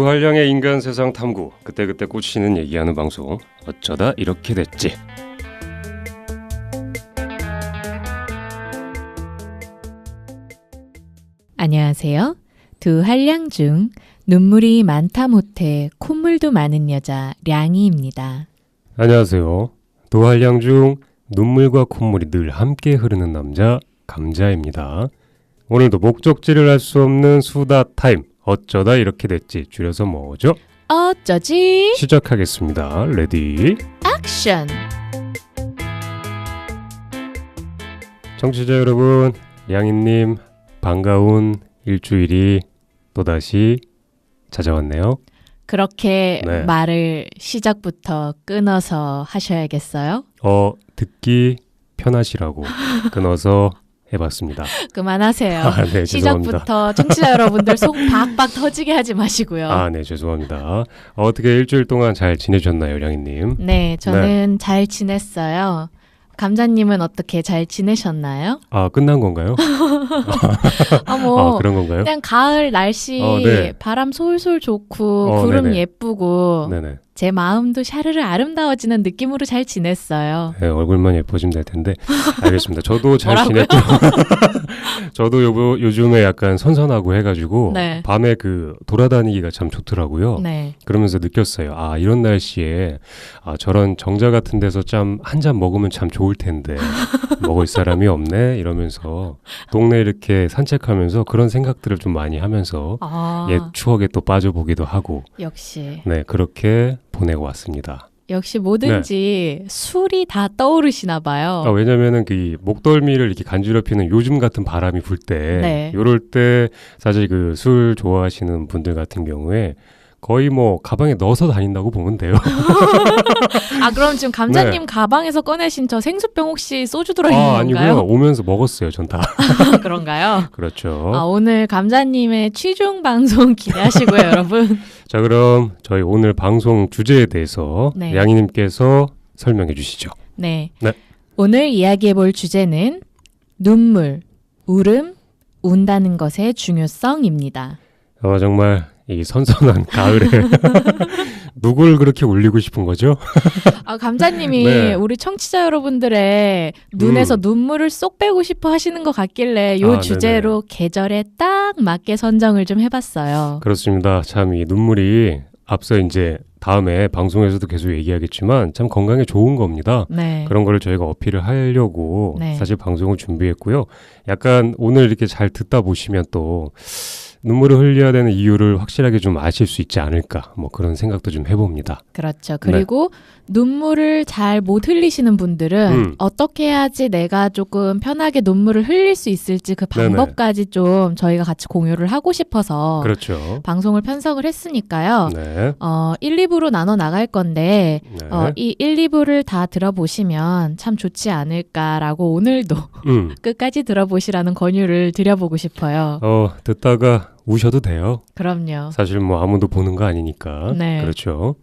두한량의 인간 세상 탐구, 그때그때 꽂히는 얘기하는 방송, 어쩌다 이렇게 됐지. 안녕하세요. 두한량 중 눈물이 많다 못해 콧물도 많은 여자 량이입니다. 안녕하세요. 두한량 중 눈물과 콧물이 늘 함께 흐르는 남자 감자입니다. 오늘도 목적지를 알 수 없는 수다 타임, 어쩌다 이렇게 됐지, 줄여서 뭐죠? 어쩌지? 시작하겠습니다. 레디 액션! 청취자 여러분, 량이님 반가운 일주일이 또다시 찾아왔네요. 그렇게 네. 말을 시작부터 끊어서 하셔야겠어요? 듣기 편하시라고 끊어서 해봤습니다. 그만하세요. 네, 죄송합니다. 시작부터 청취자 여러분들 속 박박 터지게 하지 마시고요. 네, 죄송합니다. 어떻게 일주일 동안 잘 지내셨나요, 량이님? 네, 저는 잘 지냈어요. 감자님은 어떻게 잘 지내셨나요? 끝난 건가요? 그런 건가요? 그냥 가을 날씨 네. 바람 솔솔 좋고 구름 네네. 예쁘고 네네. 제 마음도 샤르르 아름다워지는 느낌으로 잘 지냈어요. 네, 얼굴만 예뻐지면 될 텐데. 알겠습니다. 저도 잘 뭐라고요? 지냈죠. 저도 요즘에 약간 선선하고 해가지고 네. 밤에 돌아다니기가 참 좋더라고요. 네. 그러면서 느꼈어요. 이런 날씨에 저런 정자 같은 데서 한 잔 먹으면 참 좋을 텐데 먹을 사람이 없네 이러면서 동네 이렇게 산책하면서 그런 생각들을 좀 많이 하면서 옛 추억에 또 빠져보기도 하고 역시 네, 그렇게 보내고 왔습니다. 역시 뭐든지 술이 다 떠오르시나 봐요. 왜냐면은 목덜미를 이렇게 간지럽히는 요즘 같은 바람이 불 때, 네. 요럴 때 사실 술 좋아하시는 분들 같은 경우에 거의 가방에 넣어서 다닌다고 보면 돼요. 그럼 지금 감자님 네. 가방에서 꺼내신 저 생수병 혹시 소주 들어있는 건가요? 아니고요. 오면서 먹었어요, 전 다. 그런가요? 그렇죠. 오늘 감자님의 취중 방송 기대하시고요, 여러분. 자, 그럼 저희 오늘 방송 주제에 대해서 네. 량이님께서 설명해 주시죠. 네. 네. 오늘 이야기해볼 주제는 눈물, 울음, 운다는 것의 중요성입니다. 정말 이 선선한 가을에 누굴 그렇게 울리고 싶은 거죠? 감자님이 네. 우리 청취자 여러분들의 눈에서 눈물을 쏙 빼고 싶어 하시는 것 같길래 이 주제로 계절에 딱 맞게 선정을 좀 해봤어요. 그렇습니다. 참 이 눈물이 앞서 이제 다음에 방송에서도 계속 얘기하겠지만 참 건강에 좋은 겁니다. 네. 그런 거를 저희가 어필을 하려고 네. 사실 방송을 준비했고요. 약간 오늘 이렇게 잘 듣다 보시면 또 눈물을 흘려야 되는 이유를 확실하게 좀 아실 수 있지 않을까, 그런 생각도 좀 해봅니다. 그렇죠. 그리고 눈물을 잘 못 흘리시는 분들은 어떻게 해야지 내가 조금 편하게 눈물을 흘릴 수 있을지 그 방법까지 좀 저희가 같이 공유를 하고 싶어서 그렇죠. 방송을 편성을 했으니까요. 네. 1, 2부로 나눠 나갈 건데 네. 이 1, 2부를 다 들어보시면 참 좋지 않을까라고 오늘도 끝까지 들어보시라는 권유를 드려보고 싶어요. 듣다가 우셔도 돼요. 그럼요. 사실 아무도 보는 거 아니니까. 네. 그렇죠.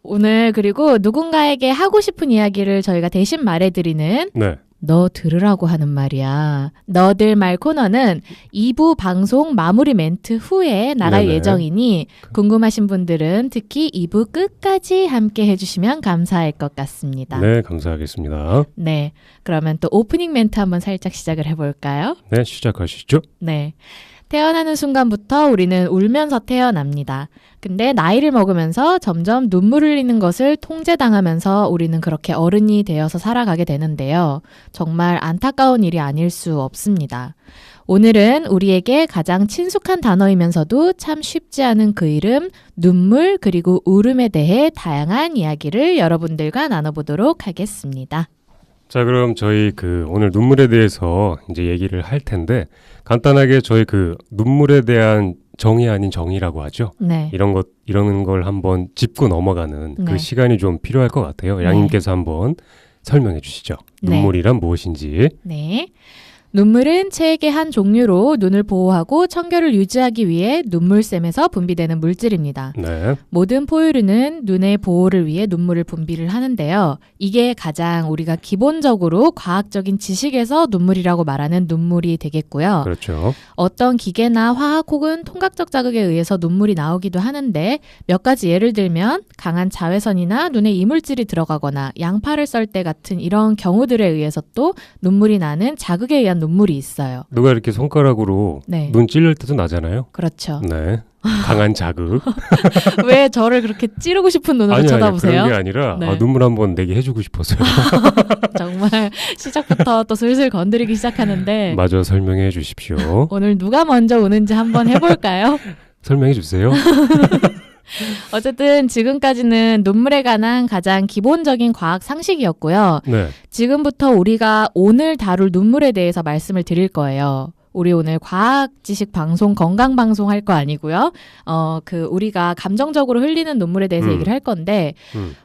오늘 그리고 누군가에게 하고 싶은 이야기를 저희가 대신 말해드리는 네. 너 들으라고 하는 말이야. 너들 말 코너는 2부 방송 마무리 멘트 후에 나갈 네네. 예정이니 궁금하신 분들은 특히 2부 끝까지 함께 해주시면 감사할 것 같습니다. 네, 감사하겠습니다. 네. 그러면 또 오프닝 멘트 한번 살짝 시작을 해볼까요? 네, 시작하시죠. 네. 태어나는 순간부터 우리는 울면서 태어납니다. 근데 나이를 먹으면서 점점 눈물 흘리는 것을 통제당하면서 우리는 그렇게 어른이 되어서 살아가게 되는데요. 정말 안타까운 일이 아닐 수 없습니다. 오늘은 우리에게 가장 친숙한 단어이면서도 참 쉽지 않은 그 이름, 눈물 그리고 울음에 대해 다양한 이야기를 여러분들과 나눠보도록 하겠습니다. 자, 그럼 저희 오늘 눈물에 대해서 이제 얘기를 할 텐데 간단하게 저희 눈물에 대한 정의 아닌 정의라고 하죠. 네. 이런 걸 한번 짚고 넘어가는 네. 그 시간이 좀 필요할 것 같아요. 양님께서 한번 설명해 주시죠. 네. 눈물이란 무엇인지. 네. 눈물은 체액의 한 종류로 눈을 보호하고 청결을 유지하기 위해 눈물샘에서 분비되는 물질입니다. 네. 모든 포유류는 눈의 보호를 위해 눈물을 분비를 하는데요. 이게 가장 우리가 기본적으로 과학적인 지식에서 눈물이라고 말하는 눈물이 되겠고요. 그렇죠. 어떤 기계나 화학 혹은 통각적 자극에 의해서 눈물이 나오기도 하는데 몇 가지 예를 들면 강한 자외선이나 눈에 이물질이 들어가거나 양파를 썰 때 같은 이런 경우들에 의해서 또 눈물이 나는 자극에 의한 눈물이 있어요. 누가 이렇게 손가락으로 네. 눈 찔릴 때도 나잖아요. 그렇죠. 네. 강한 자극. 왜 저를 그렇게 찌르고 싶은 눈으로 아니, 쳐다보세요? 그런 게 아니라 네. 눈물 한번 내게 해주고 싶었어요. 정말 시작부터 또 슬슬 건드리기 시작하는데 마저 설명해 주십시오. 오늘 누가 먼저 우는지 한번 해볼까요? 설명해 주세요. 어쨌든 지금까지는 눈물에 관한 가장 기본적인 과학 상식이었고요. 네. 지금부터 우리가 오늘 다룰 눈물에 대해서 말씀을 드릴 거예요. 우리 오늘 과학 지식 방송, 건강 방송 할 거 아니고요. 우리가 감정적으로 흘리는 눈물에 대해서 얘기를 할 건데,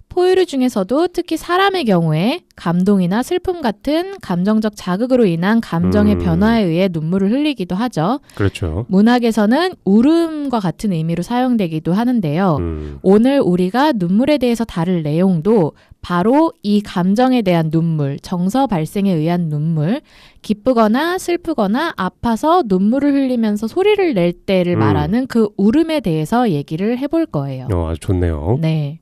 포유류 중에서도 특히 사람의 경우에 감동이나 슬픔 같은 감정적 자극으로 인한 감정의 변화에 의해 눈물을 흘리기도 하죠. 그렇죠. 문학에서는 울음과 같은 의미로 사용되기도 하는데요. 오늘 우리가 눈물에 대해서 다룰 내용도 바로 이 감정에 대한 눈물, 정서 발생에 의한 눈물, 기쁘거나 슬프거나 아파서 눈물을 흘리면서 소리를 낼 때를 말하는 그 울음에 대해서 얘기를 해볼 거예요. 아주 좋네요. 네.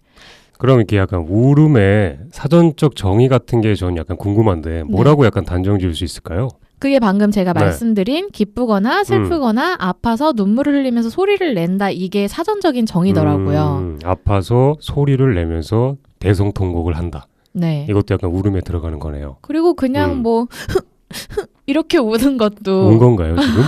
그럼 이렇게 약간 울음의 사전적 정의 같은 게 저는 약간 궁금한데 뭐라고 약간 단정 지을 수 있을까요? 그게 방금 제가 네. 말씀드린 기쁘거나 슬프거나 아파서 눈물을 흘리면서 소리를 낸다. 이게 사전적인 정의더라고요. 아파서 소리를 내면서 대성통곡을 한다. 네. 이것도 약간 울음에 들어가는 거네요. 그리고 그냥 뭐 이렇게 우는 것도 운 건가요 지금?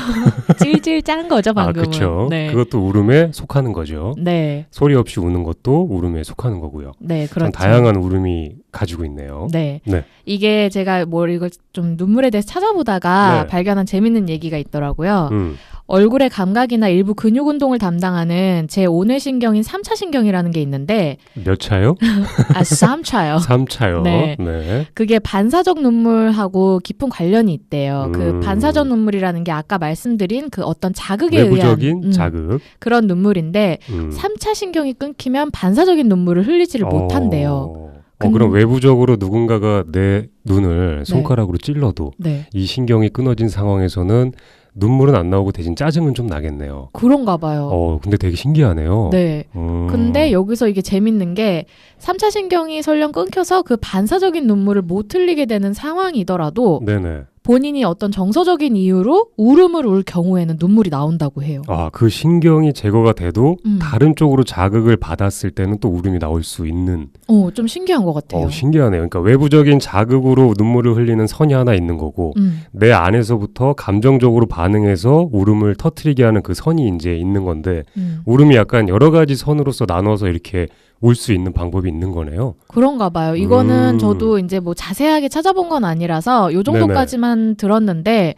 찔찔 짠 거죠 방금은. 그렇죠. 네. 그것도 울음에 속하는 거죠. 네. 소리 없이 우는 것도 울음에 속하는 거고요. 네, 참 그렇죠. 다양한 울음이 가지고 있네요. 네. 네. 이게 제가 이걸 좀 눈물에 대해서 찾아보다가 네. 발견한 재밌는 얘기가 있더라고요. 음. 얼굴의 감각이나 일부 근육 운동을 담당하는 제5뇌 신경인 3차 신경이라는 게 있는데 몇 차요? 3차요. 3차요. 네. 네. 그게 반사적 눈물하고 깊은 관련이 있대요. 그 반사적 눈물이라는 게 아까 말씀드린 그 어떤 자극에 외부적인 의한 자극. 그런 눈물인데 3차 신경이 끊기면 반사적인 눈물을 흘리지를 못한대요. 그럼 외부적으로 누군가가 내 눈을 손가락으로 찔러도 네. 이 신경이 끊어진 상황에서는 눈물은 안 나오고 대신 짜증은 좀 나겠네요. 그런가 봐요. 근데 되게 신기하네요. 네. 근데 여기서 이게 재밌는 게 3차 신경이 설령 끊겨서 그 반사적인 눈물을 못 흘리게 되는 상황이더라도 네네. 본인이 어떤 정서적인 이유로 울음을 울 경우에는 눈물이 나온다고 해요. 그 신경이 제거가 돼도 다른 쪽으로 자극을 받았을 때는 또 울음이 나올 수 있는. 좀 신기한 것 같아요. 신기하네요. 그러니까 외부적인 자극으로 눈물을 흘리는 선이 하나 있는 거고 내 안에서부터 감정적으로 반응해서 울음을 터트리게 하는 그 선이 이제 있는 건데 울음이 약간 여러 가지 선으로서 나눠서 이렇게 울 수 있는 방법이 있는 거네요. 그런가 봐요. 이거는 저도 이제 뭐 자세하게 찾아본 건 아니라서 요 정도까지만 들었는데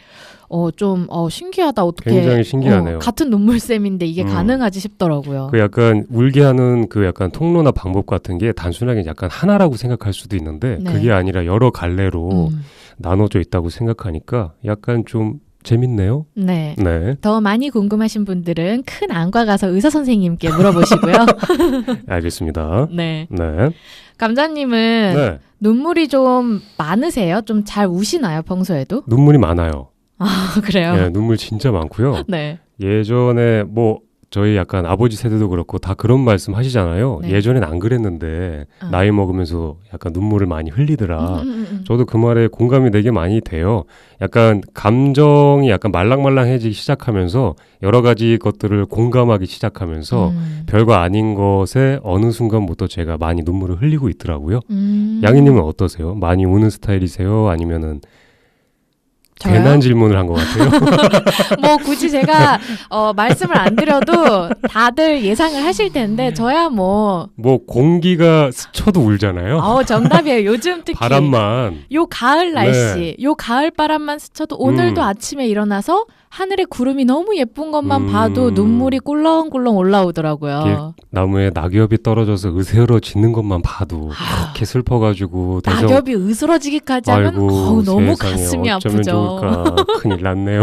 좀 신기하다. 어떻게 굉장히 신기하네요. 같은 눈물샘인데 이게 가능하지 싶더라고요. 그 약간 울게 하는 그 약간 통로나 방법 같은 게 단순하게 약간 하나라고 생각할 수도 있는데 그게 아니라 여러 갈래로 나눠져 있다고 생각하니까 약간 좀 재밌네요. 네. 네. 더 많이 궁금하신 분들은 큰 안과 가서 의사 선생님께 물어보시고요. 알겠습니다. 네. 네. 감자님은 눈물이 좀 많으세요? 좀 잘 우시나요, 평소에도? 눈물이 많아요. 그래요? 네, 눈물 진짜 많고요. 네. 예전에 저희 약간 아버지 세대도 그렇고 다 그런 말씀 하시잖아요. 네. 예전엔 안 그랬는데 나이 먹으면서 약간 눈물을 많이 흘리더라. 저도 그 말에 공감이 되게 많이 돼요. 약간 감정이 약간 말랑말랑해지기 시작하면서 여러 가지 것들을 공감하기 시작하면서 별거 아닌 것에 어느 순간부터 제가 많이 눈물을 흘리고 있더라고요. 양희님은 어떠세요? 많이 우는 스타일이세요? 아니면은 저요? 괜한 질문을 한 것 같아요. 뭐 굳이 제가 말씀을 안 드려도 다들 예상을 하실 텐데 저야 뭐 공기가 스쳐도 울잖아요. 정답이에요. 요즘 특히 바람만. 요 가을 날씨, 요 가을 바람만 스쳐도 오늘도 아침에 일어나서 하늘에 구름이 너무 예쁜 것만 봐도 눈물이 꿀렁꿀렁 올라오더라고요. 나무에 낙엽이 떨어져서 으스러지는 것만 봐도 그렇게 슬퍼가지고 낙엽이 으스러지기까지 하면 너무 세상에, 가슴이 어쩌면 아프죠. 그럴까? 큰일 났네요.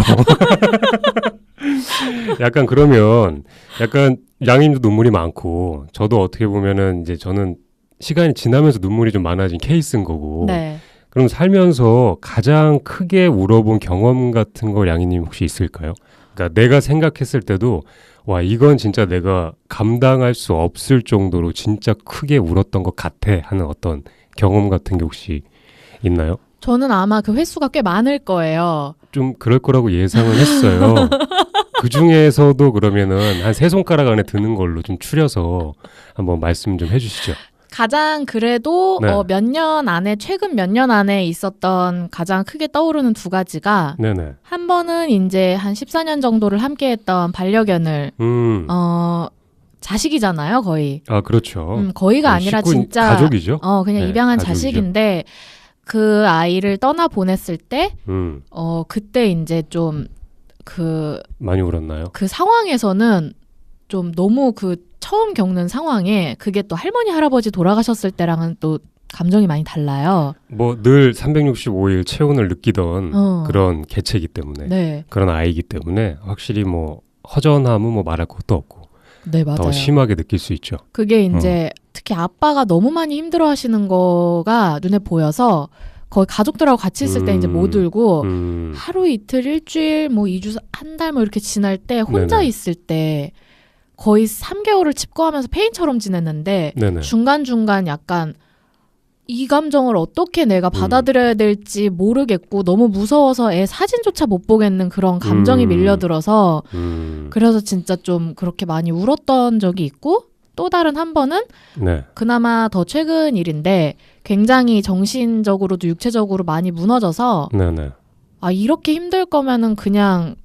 약간 그러면 약간 양님도 눈물이 많고 저도 어떻게 보면은 이제 저는 시간이 지나면서 눈물이 좀 많아진 케이스인 거고. 네. 그럼 살면서 가장 크게 울어본 경험 같은 거 양희님 혹시 있을까요? 그러니까 내가 생각했을 때도 와 이건 진짜 내가 감당할 수 없을 정도로 진짜 크게 울었던 것 같아 하는 어떤 경험 같은 게 혹시 있나요? 저는 아마 그 횟수가 꽤 많을 거예요. 좀 그럴 거라고 예상을 했어요. 그 중에서도 그러면은 한 세 손가락 안에 드는 걸로 좀 추려서 한번 말씀 좀 해주시죠. 가장 그래도 네. 몇 년 안에 최근 몇 년 안에 있었던 가장 크게 떠오르는 두 가지가 네네. 한 번은 이제 한 14년 정도를 함께했던 반려견을 자식이잖아요, 거의. 아 그렇죠. 거의가 아니라 식구인- 진짜 가족이죠. 그냥 네, 입양한 가족이죠. 자식인데 그 아이를 떠나 보냈을 때 그때 이제 좀 많이 울었나요? 그 상황에서는 좀 너무 그 처음 겪는 상황에 그게 또 할머니 할아버지 돌아가셨을 때랑은 또 감정이 많이 달라요. 뭐 늘 365일 체온을 느끼던 그런 개체이기 때문에 네, 그런 아이이기 때문에 확실히 뭐 허전함은 뭐 말할 것도 없고 네 맞아요. 더 심하게 느낄 수 있죠. 그게 이제 특히 아빠가 너무 많이 힘들어하시는 거가 눈에 보여서 거의 가족들하고 같이 있을 때 이제 못 울고 하루 이틀 일주일 뭐 2주 한 달 뭐 이렇게 지날 때 혼자 네네. 있을 때 거의 3개월을 칩거하면서 페인처럼 지냈는데 네네. 중간중간 약간 이 감정을 어떻게 내가 받아들여야 될지 모르겠고 너무 무서워서 애 사진조차 못 보겠는 그런 감정이 밀려들어서 그래서 진짜 좀 그렇게 많이 울었던 적이 있고 또 다른 한 번은 네. 그나마 더 최근 일인데 굉장히 정신적으로도 육체적으로 많이 무너져서 네네. 아 이렇게 힘들 거면은 그냥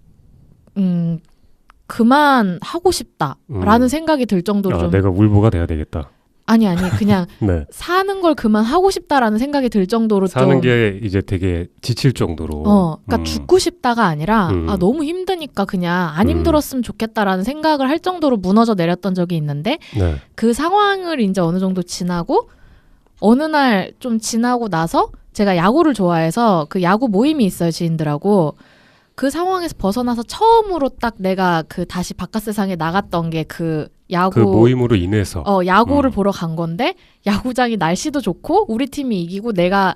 그만 하고 싶다라는 생각이 들 정도로 좀 내가 울보가 돼야 되겠다. 아니 그냥 네. 사는 걸 그만 하고 싶다라는 생각이 들 정도로 사는 좀 게 이제 되게 지칠 정도로. 그러니까 죽고 싶다가 아니라 아 너무 힘드니까 그냥 안 힘들었으면 좋겠다라는 생각을 할 정도로 무너져 내렸던 적이 있는데 네. 그 상황을 이제 어느 정도 지나고 어느 날 좀 지나고 나서 제가 야구를 좋아해서 그 야구 모임이 있어요, 지인들하고. 그 상황에서 벗어나서 처음으로 딱 내가 그 다시 바깥 세상에 나갔던 게 그 야구 그 모임으로 인해서. 야구를 보러 간 건데 야구장이 날씨도 좋고 우리 팀이 이기고 내가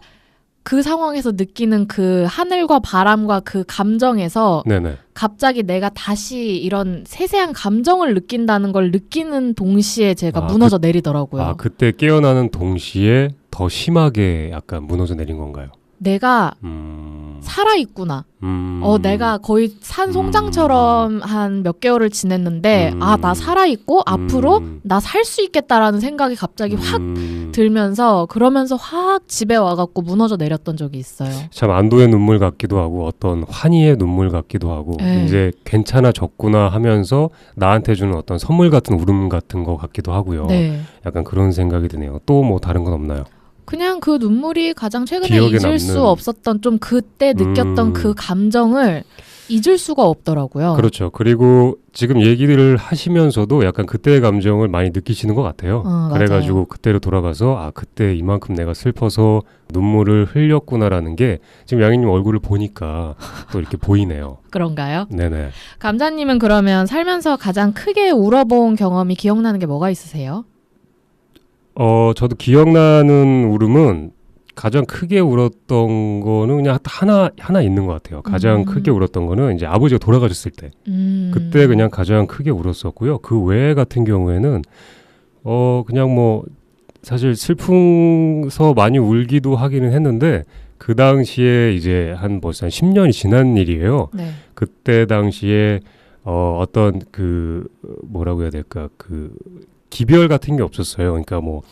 그 상황에서 느끼는 그 하늘과 바람과 그 감정에서 네네. 갑자기 내가 다시 이런 세세한 감정을 느낀다는 걸 느끼는 동시에 제가 무너져 내리더라고요. 그때 깨어나는 동시에 더 심하게 약간 무너져 내린 건가요? 내가 살아있구나. 내가 거의 산 송장처럼 한 몇 개월을 지냈는데 나 살아있고 앞으로 나 살 수 있겠다라는 생각이 갑자기 확 들면서 그러면서 확 집에 와갖고 무너져 내렸던 적이 있어요. 참 안도의 눈물 같기도 하고 어떤 환희의 눈물 같기도 하고 네. 이제 괜찮아졌구나 하면서 나한테 주는 어떤 선물 같은 울음 같은 거 같기도 하고요. 네. 약간 그런 생각이 드네요. 또 뭐 다른 건 없나요? 그냥 그 눈물이 가장 최근에 기억에 잊을 남는- 수 없었던 좀 그때 느꼈던 그 감정을 잊을 수가 없더라고요. 그렇죠. 그리고 지금 얘기를 하시면서도 약간 그때의 감정을 많이 느끼시는 것 같아요. 그래가지고 맞아요. 그때로 돌아가서 그때 이만큼 내가 슬퍼서 눈물을 흘렸구나라는 게 지금 양희님 얼굴을 보니까 또 이렇게 보이네요. 그런가요? 네네. 감자님은 그러면 살면서 가장 크게 울어본 경험이 기억나는 게 뭐가 있으세요? 저도 기억나는 울음은 가장 크게 울었던 거는 그냥 하나 있는 것 같아요. 가장 크게 울었던 거는 이제 아버지가 돌아가셨을 때. 그때 그냥 가장 크게 울었었고요. 그 외 같은 경우에는 그냥 뭐 사실 슬픔서 많이 울기도 하기는 했는데 그 당시에 이제 벌써 한 10년이 지난 일이에요. 네. 그때 당시에 어떤 그 뭐라고 해야 될까 그 기별 같은 게 없었어요. 그러니까 뭐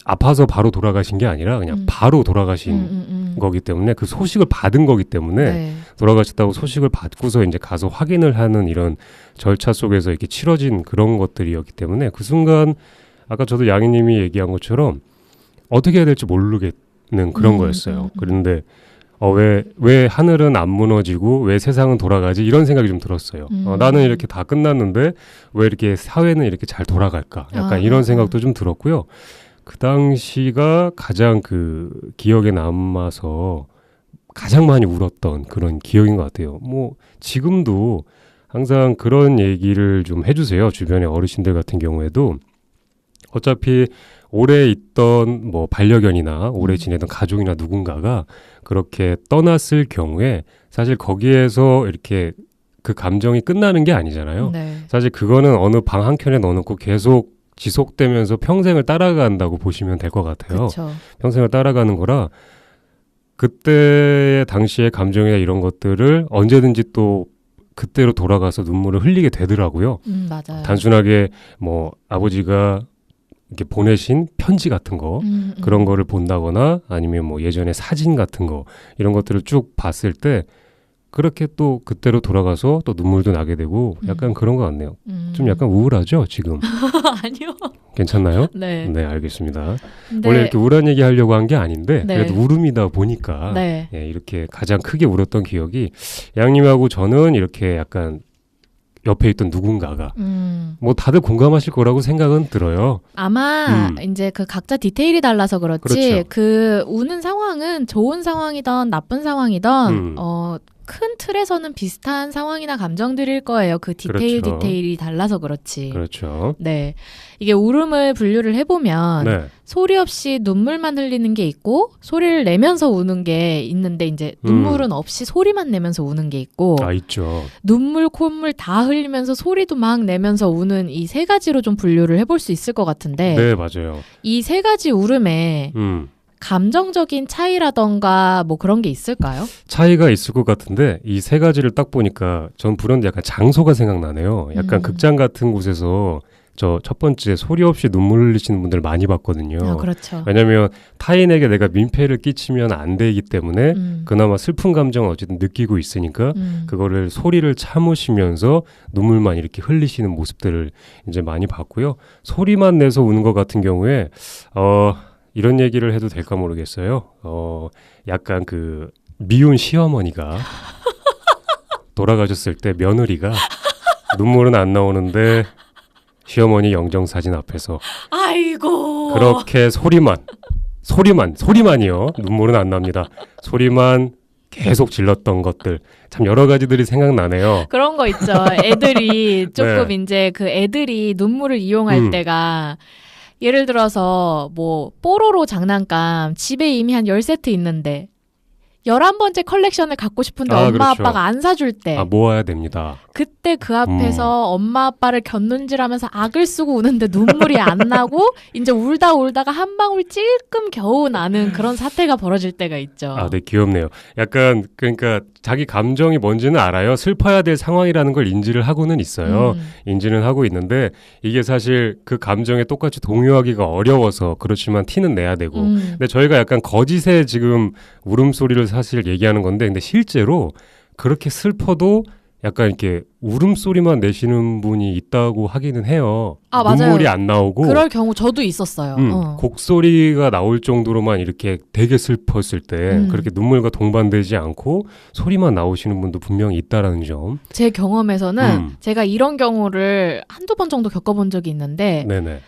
아파서 바로 돌아가신 게 아니라 그냥 바로 돌아가신 거기 때문에 그 소식을 받은 거기 때문에 네. 돌아가셨다고 소식을 받고서 이제 가서 확인을 하는 이런 절차 속에서 이렇게 치러진 그런 것들이었기 때문에 그 순간 아까 저도 양희님이 얘기한 것처럼 어떻게 해야 될지 모르겠는 그런 거였어요. 그런데 왜 하늘은 안 무너지고 왜 세상은 돌아가지 이런 생각이 좀 들었어요. 나는 이렇게 다 끝났는데 왜 이렇게 사회는 이렇게 잘 돌아갈까 약간 이런 생각도 좀 들었고요. 그 당시가 가장 그 기억에 남아서 가장 많이 울었던 그런 기억인 것 같아요. 뭐 지금도 항상 그런 얘기를 좀 해주세요. 주변의 어르신들 같은 경우에도 어차피 오래 있던 뭐 반려견이나 오래 지내던 가족이나 누군가가 그렇게 떠났을 경우에 사실 거기에서 이렇게 그 감정이 끝나는 게 아니잖아요. 네. 사실 그거는 어느 방 한켠에 넣어놓고 계속 지속되면서 평생을 따라간다고 보시면 될 것 같아요. 그렇죠. 평생을 따라가는 거라 그때의 당시의 감정이나 이런 것들을 언제든지 또 그때로 돌아가서 눈물을 흘리게 되더라고요. 맞아요. 단순하게 뭐 아버지가 이렇게 보내신 편지 같은 거 그런 거를 본다거나 아니면 뭐 예전에 사진 같은 거 이런 것들을 쭉 봤을 때 그렇게 또 그때로 돌아가서 또 눈물도 나게 되고 약간 그런 것 같네요. 좀 약간 우울하죠 지금? 아니요. 괜찮나요? 네. 네, 알겠습니다. 근데, 원래 이렇게 우울한 얘기 하려고 한 게 아닌데 네. 그래도 울음이다 보니까 네. 예, 이렇게 가장 크게 울었던 기억이 양님하고 저는 이렇게 약간 옆에 있던 누군가가 뭐 다들 공감하실 거라고 생각은 들어요. 아마 이제 그 각자 디테일이 달라서 그렇지 그렇죠. 그 우는 상황은 좋은 상황이던 나쁜 상황이던 큰 틀에서는 비슷한 상황이나 감정들일 거예요. 그 그렇죠. 디테일이 달라서 그렇지. 그렇죠. 네. 이게 울음을 분류를 해보면 네. 소리 없이 눈물만 흘리는 게 있고 소리를 내면서 우는 게 있는데 이제 눈물은 없이 소리만 내면서 우는 게 있고 아, 있죠. 눈물, 콧물 다 흘리면서 소리도 막 내면서 우는 이 세 가지로 좀 분류를 해볼 수 있을 것 같은데 네, 맞아요. 이 세 가지 울음에 감정적인 차이라던가 뭐 그런 게 있을까요? 차이가 있을 것 같은데 이 세 가지를 딱 보니까 전 불현듯 약간 장소가 생각나네요. 약간 극장 같은 곳에서 저 첫 번째 소리 없이 눈물 흘리시는 분들 많이 봤거든요. 아, 그렇죠. 왜냐하면 타인에게 내가 민폐를 끼치면 안 되기 때문에 그나마 슬픈 감정을 어쨌든 느끼고 있으니까 그거를 소리를 참으시면서 눈물만 이렇게 흘리시는 모습들을 이제 많이 봤고요. 소리만 내서 우는 것 같은 경우에 이런 얘기를 해도 될까 모르겠어요. 약간 그 미운 시어머니가 돌아가셨을 때 며느리가 눈물은 안 나오는데 시어머니 영정사진 앞에서 아이고 그렇게 소리만이요. 눈물은 안 납니다. 소리만 계속 질렀던 것들 참 여러 가지들이 생각나네요. 그런 거 있죠. 애들이 조금 네. 이제 그 애들이 눈물을 이용할 때가 예를 들어서 뭐 뽀로로 장난감 집에 이미 한 10세트 있는데 11번째 컬렉션을 갖고 싶은데 엄마 그렇죠. 아빠가 안 사줄 때 모아야 됩니다. 그때 그 앞에서 엄마 아빠를 곁눈질하면서 악을 쓰고 우는데 눈물이 안 나고 이제 울다가 한 방울 찔끔 겨우 나는 그런 사태가 벌어질 때가 있죠. 네, 귀엽네요. 약간 그러니까 자기 감정이 뭔지는 알아요. 슬퍼야 될 상황이라는 걸 인지를 하고는 있어요. 인지는 하고 있는데 이게 사실 그 감정에 똑같이 동요하기가 어려워서 그렇지만 티는 내야 되고 근데 저희가 약간 거짓의 지금 울음소리를 사실 얘기하는 건데 근데 실제로 그렇게 슬퍼도 약간 이렇게 울음소리만 내시는 분이 있다고 하기는 해요. 눈물이 맞아요. 안 나오고 그럴 경우 저도 있었어요. 곡소리가 나올 정도로만 이렇게 되게 슬펐을 때 그렇게 눈물과 동반되지 않고 소리만 나오시는 분도 분명히 있다라는 점. 제 경험에서는 제가 이런 경우를 한두 번 정도 겪어본 적이 있는데 네네.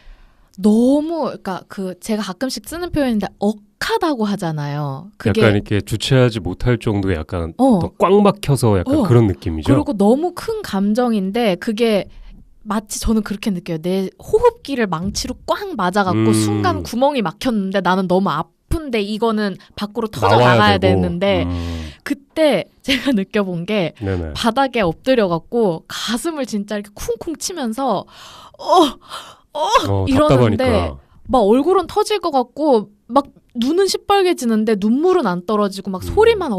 너무 그러니까 그 제가 가끔씩 쓰는 표현인데 억하다고 하잖아요. 그게 약간 이렇게 주체하지 못할 정도의 약간 꽉 막혀서 약간 그런 느낌이죠. 그리고 너무 큰 감정인데 그게 마치 저는 그렇게 느껴요. 내 호흡기를 망치로 꽉 맞아갖고 순간 구멍이 막혔는데 나는 너무 아픈데 이거는 밖으로 터져 나가야 되는데 그때 제가 느껴본 게 네네. 바닥에 엎드려갖고 가슴을 진짜 이렇게 쿵쿵 치면서 이러는데 답답하니까. 막 얼굴은 터질 것 같고 막 눈은 시뻘개지는데 눈물은 안 떨어지고 막 소리만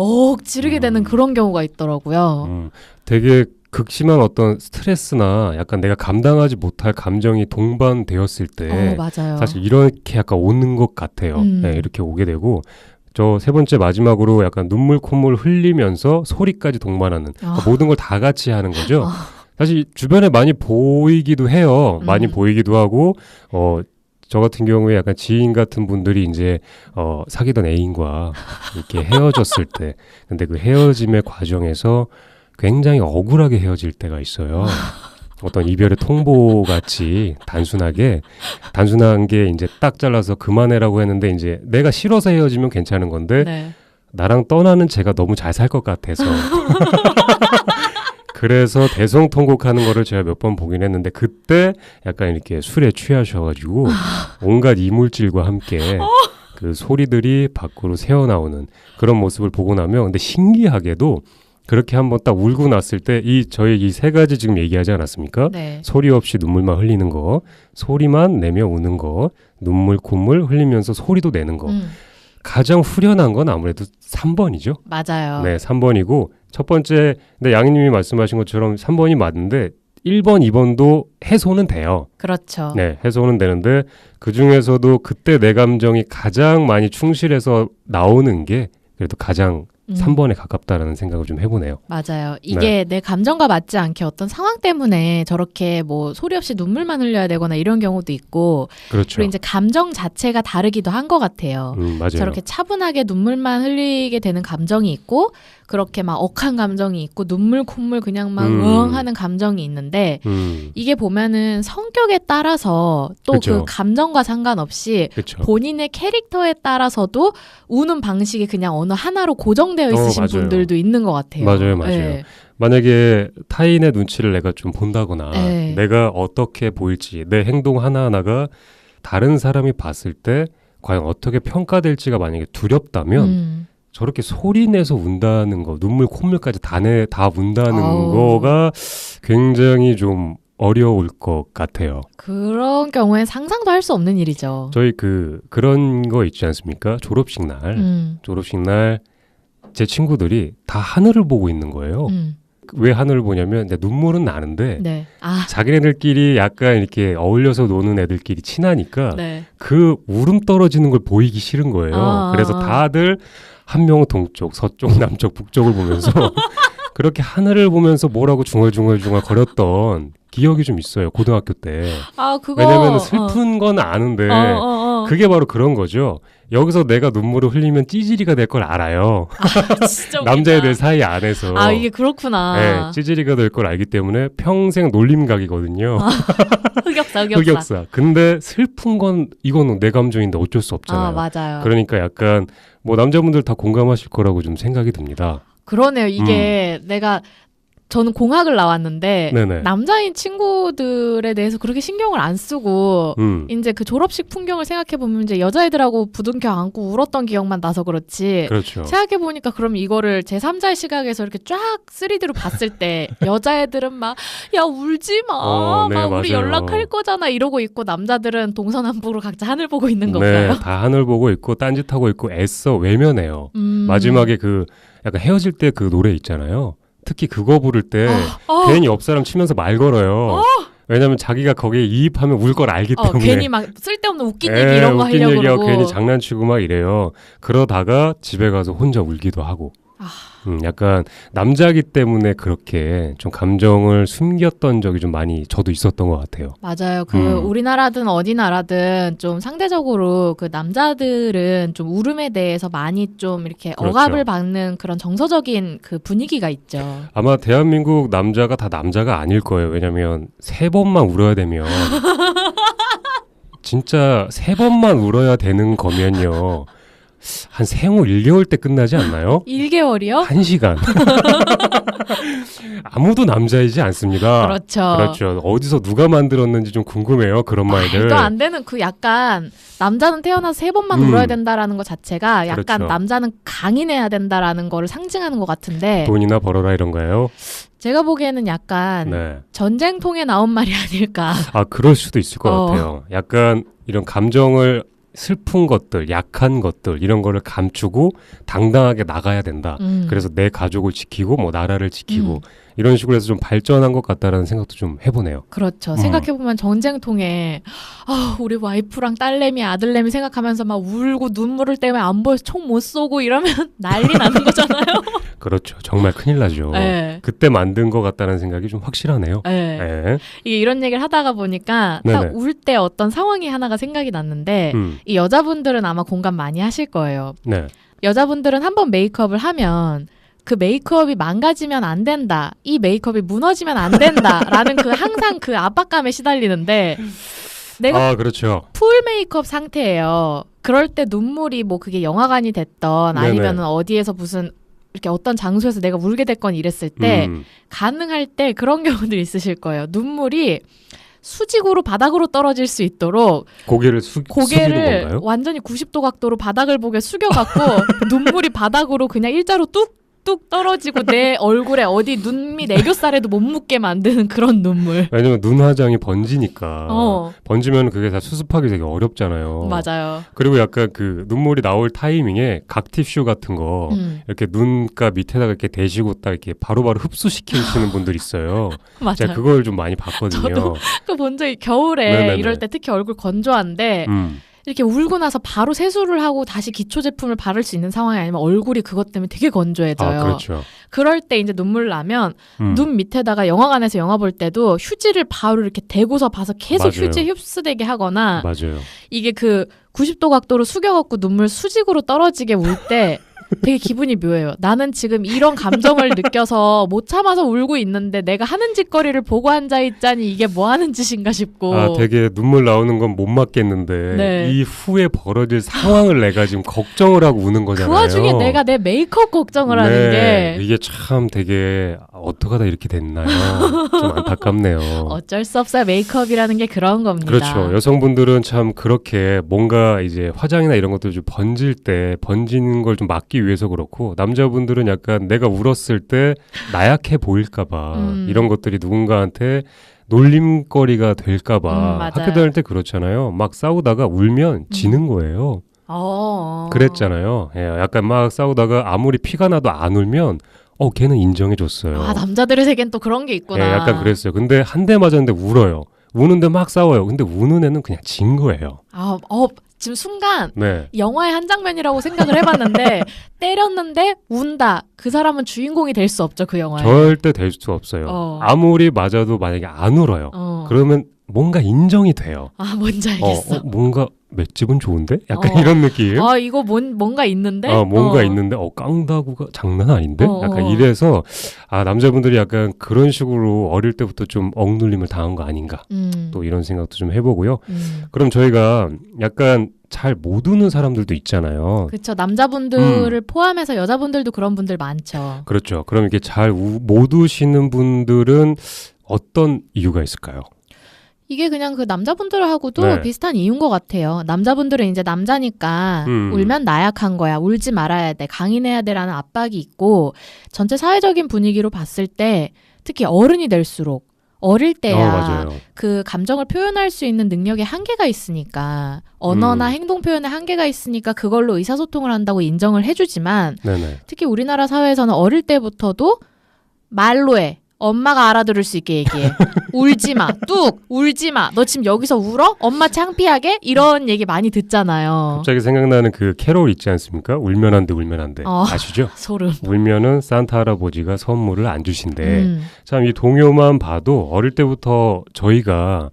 지르게 되는 그런 경우가 있더라고요. 되게 극심한 어떤 스트레스나 약간 내가 감당하지 못할 감정이 동반되었을 때 맞아요. 사실 이렇게 약간 오는 것 같아요. 네, 이렇게 오게 되고 저 세 번째 마지막으로 약간 눈물 콧물 흘리면서 소리까지 동반하는 그러니까 모든 걸 다 같이 하는 거죠. 사실 주변에 많이 보이기도 해요. 많이 보이기도 하고 저 같은 경우에 약간 지인 같은 분들이 이제 사귀던 애인과 이렇게 헤어졌을 때 근데 그 헤어짐의 과정에서 굉장히 억울하게 헤어질 때가 있어요. 어떤 이별의 통보같이 단순한 게 이제 딱 잘라서 그만해라고 했는데 이제 내가 싫어서 헤어지면 괜찮은 건데 네. 나랑 떠나는 제가 너무 잘 살 것 같아서 그래서 대성통곡하는 거를 제가 몇 번 보긴 했는데 그때 약간 이렇게 술에 취하셔가지고 온갖 이물질과 함께 그 소리들이 밖으로 새어나오는 그런 모습을 보고 나면 근데 신기하게도 그렇게 한번 딱 울고 났을 때 저희 이 세 가지 지금 얘기하지 않았습니까? 네. 소리 없이 눈물만 흘리는 거, 소리만 내며 우는 거, 눈물, 콧물 흘리면서 소리도 내는 거. 가장 후련한 건 아무래도 3번이죠. 맞아요. 네, 3번이고 첫 번째, 근데 양희님이 말씀하신 것처럼 3번이 맞는데 1번, 2번도 해소는 돼요. 그렇죠. 네, 해소는 되는데 그 중에서도 그때 내 감정이 가장 많이 충실해서 나오는 게 그래도 가장 3번에 가깝다라는 생각을 좀 해보네요. 맞아요. 이게 내 감정과 맞지 않게 어떤 상황 때문에 저렇게 뭐 소리 없이 눈물만 흘려야 되거나 이런 경우도 있고 그렇죠. 그리고 이제 감정 자체가 다르기도 한 것 같아요. 맞아요. 저렇게 차분하게 눈물만 흘리게 되는 감정이 있고 그렇게 막 억한 감정이 있고 눈물 콧물 그냥 막 응 하는 감정이 있는데 이게 보면은 성격에 따라서 또 그 감정과 상관없이 그쵸. 본인의 캐릭터에 따라서도 우는 방식이 그냥 어느 하나로 고정되어 있으신 분들도 있는 것 같아요. 맞아요. 네. 만약에 타인의 눈치를 내가 좀 본다거나 네. 내가 어떻게 보일지 내 행동 하나하나가 다른 사람이 봤을 때 과연 어떻게 평가될지가 만약에 두렵다면 저렇게 소리 내서 운다는 거, 눈물, 콧물까지 다 운다는 거가 굉장히 좀 어려울 것 같아요. 그런 경우에 상상도 할 수 없는 일이죠. 저희 그런 거 있지 않습니까? 졸업식 날 제 친구들이 다 하늘을 보고 있는 거예요. 왜 하늘을 보냐면 눈물은 나는데 네. 자기네들끼리 약간 이렇게 어울려서 노는 애들끼리 친하니까 네. 그 울음 떨어지는 걸 보이기 싫은 거예요. 그래서 다들 한 명은 동쪽, 서쪽, 남쪽, 북쪽을 보면서 그렇게 하늘을 보면서 뭐라고 중얼중얼 거렸던 기억이 좀 있어요. 고등학교 때. 왜냐면 슬픈 건 아는데 그게 바로 그런 거죠. 여기서 내가 눈물을 흘리면 찌질이가 될 걸 알아요. 진짜 남자애들 사이 안에서. 이게 그렇구나. 네, 찌질이가 될 걸 알기 때문에 평생 놀림각이거든요. 흑역사. 근데 슬픈 건 이거는 내 감정인데 어쩔 수 없잖아요. 맞아요. 그러니까 약간 뭐 남자분들 다 공감하실 거라고 좀 생각이 듭니다. 그러네요. 이게 저는 공학을 나왔는데 네네. 남자인 친구들에 대해서 그렇게 신경을 안 쓰고 이제 그 졸업식 풍경을 생각해 보면 이제 여자애들하고 부둥켜 안고 울었던 기억만 나서 그렇지. 그렇죠. 생각해 보니까 그럼 이거를 제3자의 시각에서 이렇게 쫙 3D로 봤을 때 여자애들은 막 야 울지 마, 네, 막 우리 맞아요. 연락할 거잖아 이러고 있고 남자들은 동서남북으로 각자 하늘 보고 있는 건가요? 네, 다 하늘 보고 있고 딴짓하고 있고 애써 외면해요. 마지막에 그 약간 헤어질 때 그 노래 있잖아요. 특히 그거 부를 때 괜히 옆 사람 치면서 말 걸어요. 왜냐면 자기가 거기에 이입하면 울 걸 알기 때문에. 괜히 막 쓸데없는 웃긴 얘기 이런 거 하려고 그러고. 괜히 장난치고 막 이래요. 그러다가 집에 가서 혼자 울기도 하고. 약간 남자기 때문에 그렇게 좀 감정을 숨겼던 적이 좀 많이 저도 있었던 것 같아요. 맞아요. 우리나라든 어디 나라든 좀 상대적으로 그 남자들은 좀 울음에 대해서 많이 좀 이렇게 그렇죠. 억압을 받는 그런 정서적인 그 분위기가 있죠. 아마 대한민국 남자가 다 남자가 아닐 거예요. 왜냐면 3번만 울어야 되면 진짜 3번만 울어야 되는 거면요. 한 생후 1개월 때 끝나지 않나요? 1개월이요? 1시간. 아무도 남자이지 않습니다. 그렇죠. 어디서 누가 만들었는지 좀 궁금해요. 그런 말들. 말도 안 되는 그 약간 남자는 태어나서 3번만 울어야 된다라는 것 자체가 약간 그렇죠. 남자는 강인해야 된다라는 거를 상징하는 것 같은데 돈이나 벌어라 이런 거예요? 제가 보기에는 약간 전쟁통에 나온 말이 아닐까. 그럴 수도 있을 것 같아요. 약간 이런 감정을 슬픈 것들, 약한 것들 이런 거를 감추고 당당하게 나가야 된다. 그래서 내 가족을 지키고 뭐 나라를 지키고 이런 식으로 해서 좀 발전한 것 같다라는 생각도 좀 해보네요. 그렇죠. 생각해보면 전쟁통에 우리 와이프랑 딸내미, 아들내미 생각하면서 막 울고 눈물을 때문에 안 보여서 총 못 쏘고 이러면 난리 나는 거잖아요. 그렇죠. 정말 큰일 나죠. 네. 그때 만든 것 같다는 생각이 좀 확실하네요. 네. 네. 이게 이런 얘기를 하다가 보니까 딱 울 때 어떤 상황이 하나가 생각이 났는데 이 여자분들은 아마 공감 많이 하실 거예요. 네. 여자분들은 한번 메이크업을 하면 그 메이크업이 망가지면 안 된다. 이 메이크업이 무너지면 안 된다. 라는 항상 그 압박감에 시달리는데 내가 그렇죠. 풀 메이크업 상태예요. 그럴 때 눈물이 뭐 그게 영화관이 됐던 네네. 아니면 어디에서 무슨 이렇게 어떤 장소에서 내가 울게 됐건 이랬을 때 음. 가능할 때 그런 경우도 있으실 거예요. 눈물이 수직으로 바닥으로 떨어질 수 있도록 고개를 숙이는 고개를 건가요? 완전히 90도 각도로 바닥을 보게 숙여갖고 눈물이 바닥으로 그냥 일자로 뚝뚝 떨어지고 내 얼굴에 어디 눈 밑 애교살에도 못 묻게 만드는 그런 눈물. 왜냐면 눈 화장이 번지니까 번지면 그게 다 수습하기 되게 어렵잖아요. 맞아요. 그리고 약간 그 눈물이 나올 타이밍에 각티슈 같은 거 이렇게 눈가 밑에다가 이렇게 대시고 딱 이렇게 바로바로 흡수시키시는 분들 있어요. 맞아요. 제가 그걸 좀 많이 봤거든요. 저도 그 본 적이 겨울에 네네네. 이럴 때 특히 얼굴 건조한데 이렇게 울고 나서 바로 세수를 하고 다시 기초 제품을 바를 수 있는 상황이 아니면 얼굴이 그것 때문에 되게 건조해져요. 그렇죠. 그럴 때 이제 눈물 나면 눈 밑에다가 영화관에서 영화 볼 때도 휴지를 바로 이렇게 대고서 봐서 계속 맞아요. 휴지에 흡수되게 하거나 맞아요. 이게 그 90도 각도로 숙여갖고 눈물 수직으로 떨어지게 울 때 되게 기분이 묘해요. 나는 지금 이런 감정을 느껴서 못 참아서 울고 있는데 내가 하는 짓거리를 보고 앉아있자니 이게 뭐 하는 짓인가 싶고. 되게 눈물 나오는 건 못 맞겠는데 네. 이 후에 벌어질 상황을 내가 지금 걱정을 하고 우는 거잖아요. 그 와중에 내가 내 메이크업 걱정을 하는 게 이게 참 되게 어떡하다 이렇게 됐나요? 좀 안타깝네요. 어쩔 수 없어요. 메이크업이라는 게 그런 겁니다. 그렇죠. 여성분들은 참 그렇게 뭔가 이제 화장이나 이런 것들 좀 번질 때 번지는 걸 좀 막기 위해서 그렇고 남자분들은 약간 내가 울었을 때 나약해 보일까봐 이런 것들이 누군가한테 놀림거리가 될까봐 맞아요. 학교 다닐 때 그렇잖아요. 막 싸우다가 울면 지는 거예요. 그랬잖아요. 예, 약간 막 싸우다가 아무리 피가 나도 안 울면 걔는 인정해줬어요. 남자들의 세계는 또 그런 게 있구나. 예, 약간 그랬어요. 근데 한 대 맞았는데 울어요. 우는데 막 싸워요. 근데 우는 애는 그냥 진 거예요. 지금 순간 네. 영화의 한 장면이라고 생각을 해봤는데 때렸는데 운다. 그 사람은 주인공이 될 수 없죠. 그 영화에. 절대 될 수 없어요. 아무리 맞아도 만약에 안 울어요. 그러면 뭔가 인정이 돼요. 뭔지 알겠어. 뭔가 맷집은 좋은데? 약간 이런 느낌. 이거 뭔가 있는데? 뭔가 있는데 깡다구가 장난 아닌데? 약간 이래서 남자분들이 약간 그런 식으로 어릴 때부터 좀 억눌림을 당한 거 아닌가. 또 이런 생각도 좀 해보고요. 그럼 저희가 약간 잘 못 우는 사람들도 있잖아요. 그렇죠. 남자분들을 포함해서 여자분들도 그런 분들 많죠. 그렇죠. 그럼 이렇게 잘 못 우시는 분들은 어떤 이유가 있을까요? 이게 그냥 그 남자분들하고도 비슷한 이유인 것 같아요. 남자분들은 이제 남자니까 울면 나약한 거야. 울지 말아야 돼. 강인해야 돼라는 압박이 있고 전체 사회적인 분위기로 봤을 때 특히 어른이 될수록 어릴 때야 그 감정을 표현할 수 있는 능력에 한계가 있으니까 언어나 행동 표현에 한계가 있으니까 그걸로 의사소통을 한다고 인정을 해주지만 특히 우리나라 사회에서는 어릴 때부터도 말로 해. 엄마가 알아들을 수 있게 얘기해. 울지 마. 뚝. 울지 마. 너 지금 여기서 울어? 엄마 창피하게? 이런 얘기 많이 듣잖아요. 갑자기 생각나는 그 캐롤 있지 않습니까? 울면 안 돼, 울면 안 돼. 아시죠? 소름. 울면은 산타 할아버지가 선물을 안 주신대. 참 이 동요만 봐도 어릴 때부터 저희가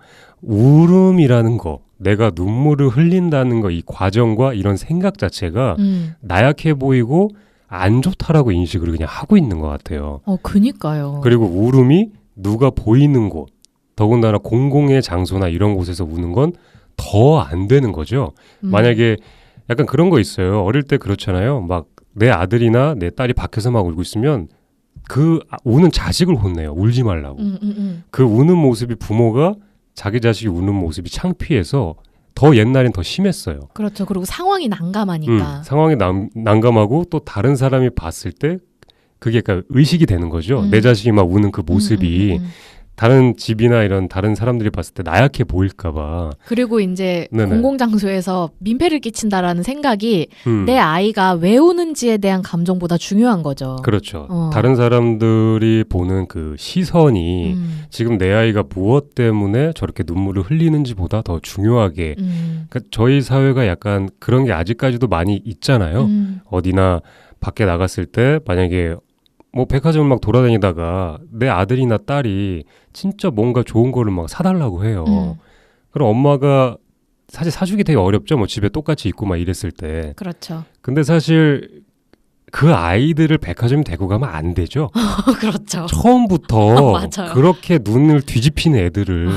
울음이라는 거, 내가 눈물을 흘린다는 거, 이 과정과 이런 생각 자체가 나약해 보이고 안 좋다라고 인식을 그냥 하고 있는 것 같아요. 그니까요. 그리고 울음이 누가 보이는 곳, 더군다나 공공의 장소나 이런 곳에서 우는 건 더 안 되는 거죠. 만약에 약간 그런 거 있어요. 어릴 때 그렇잖아요. 막 내 아들이나 내 딸이 밖에서 막 울고 있으면 그 우는 자식을 혼내요. 울지 말라고. 그 우는 모습이 부모가 자기 자식이 우는 모습이 창피해서 더 옛날엔 더 심했어요. 그렇죠. 그리고 상황이 난감하니까. 상황이 난감하고 또 다른 사람이 봤을 때 그게 그러니까 의식이 되는 거죠. 내 자식이 막 우는 그 모습이 다른 집이나 이런 다른 사람들이 봤을 때 나약해 보일까 봐. 그리고 이제 공공장소에서 민폐를 끼친다라는 생각이 내 아이가 왜 우는지에 대한 감정보다 중요한 거죠. 그렇죠. 다른 사람들이 보는 그 시선이 지금 내 아이가 무엇 때문에 저렇게 눈물을 흘리는지보다 더 중요하게 그러니까 저희 사회가 약간 그런 게 아직까지도 많이 있잖아요. 어디나 밖에 나갔을 때 만약에 뭐 백화점을 막 돌아다니다가 내 아들이나 딸이 진짜 뭔가 좋은 거를 막 사달라고 해요. 그럼 엄마가 사실 사주기 되게 어렵죠. 뭐 집에 똑같이 있고 막 이랬을 때. 그렇죠. 근데 사실 그 아이들을 백화점에 데리고 가면 안 되죠. 그렇죠. 처음부터 그렇게 눈을 뒤집히는 애들을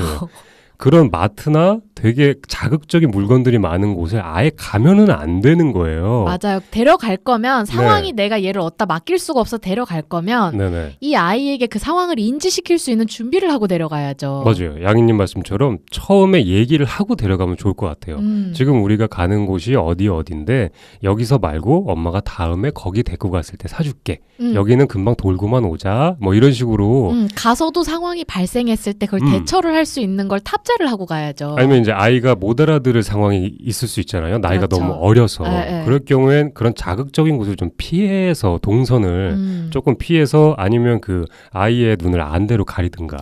그런 마트나 되게 자극적인 물건들이 많은 곳에 아예 가면은 안 되는 거예요. 맞아요. 데려갈 거면 상황이 내가 얘를 어디다 맡길 수가 없어 데려갈 거면 네네. 이 아이에게 그 상황을 인지시킬 수 있는 준비를 하고 데려가야죠. 맞아요. 양희님 말씀처럼 처음에 얘기를 하고 데려가면 좋을 것 같아요. 지금 우리가 가는 곳이 어딘데 여기서 말고 엄마가 다음에 거기 데리고 갔을 때 사줄게. 여기는 금방 돌고만 오자. 뭐 이런 식으로. 가서도 상황이 발생했을 때 그걸 대처를 할 수 있는 걸 탑재를 하고 가야죠. 아니면 이제 아이가 못 알아들을 상황이 있을 수 있잖아요. 나이가 그렇죠. 너무 어려서. 네. 그럴 경우엔 그런 자극적인 곳을 좀 피해서 동선을 조금 피해서 아니면 그 아이의 눈을 안대로 가리든가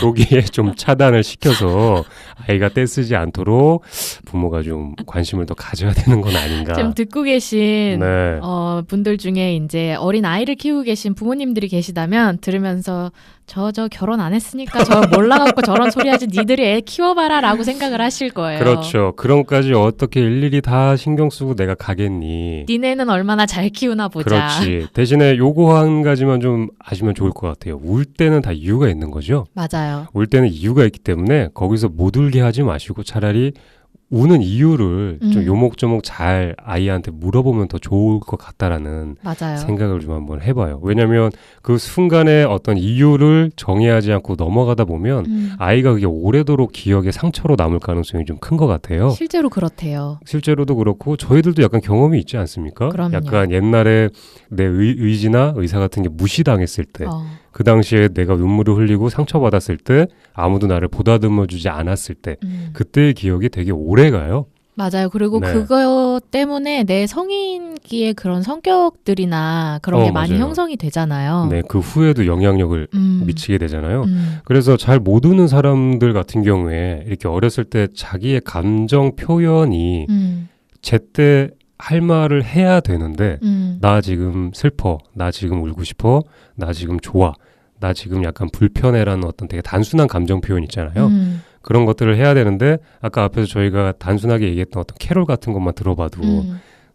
거기에 좀 차단을 시켜서 아이가 떼쓰지 않도록 부모가 좀 관심을 더 가져야 되는 건 아닌가. 지금 듣고 계신 네. 분들 중에 이제 어린 아이를 키우고 계신 부모님들이 계시다면 들으면서 저 결혼 안 했으니까 저 몰라갖고 저런 소리 하지 니들이 애 키워봐라 라고 생각을 하실 거예요. 그렇죠. 그런 것까지 어떻게 일일이 다 신경 쓰고 내가 가겠니. 니네는 얼마나 잘 키우나 보자. 그렇지. 대신에 요거 한 가지만 좀 아시면 좋을 것 같아요. 울 때는 다 이유가 있는 거죠. 맞아요. 울 때는 이유가 있기 때문에 거기서 못 울게 하지 마시고 차라리 우는 이유를 좀 요목조목 잘 아이한테 물어보면 더 좋을 것 같다라는 맞아요. 생각을 좀 한번 해봐요. 왜냐하면 그 순간에 어떤 이유를 정의하지 않고 넘어가다 보면 아이가 그게 오래도록 기억에 상처로 남을 가능성이 좀 큰 것 같아요. 실제로 그렇대요. 실제로도 그렇고 저희들도 약간 경험이 있지 않습니까? 그럼요. 약간 옛날에 내 의지나 의사 같은 게 무시당했을 때 그 당시에 내가 눈물을 흘리고 상처받았을 때 아무도 나를 보다듬어주지 않았을 때 그때의 기억이 되게 오래가요. 맞아요. 그리고 네. 그거 때문에 내 성인기의 그런 성격들이나 그런 게 많이 맞아요. 형성이 되잖아요. 네, 그 후에도 영향력을 미치게 되잖아요. 음. 그래서 잘 못 우는 사람들 같은 경우에 이렇게 어렸을 때 자기의 감정 표현이 제때 할 말을 해야 되는데 나 지금 슬퍼, 나 지금 울고 싶어, 나 지금 좋아, 나 지금 약간 불편해라는 어떤 되게 단순한 감정 표현 있잖아요. 그런 것들을 해야 되는데 아까 앞에서 저희가 단순하게 얘기했던 어떤 캐롤 같은 것만 들어봐도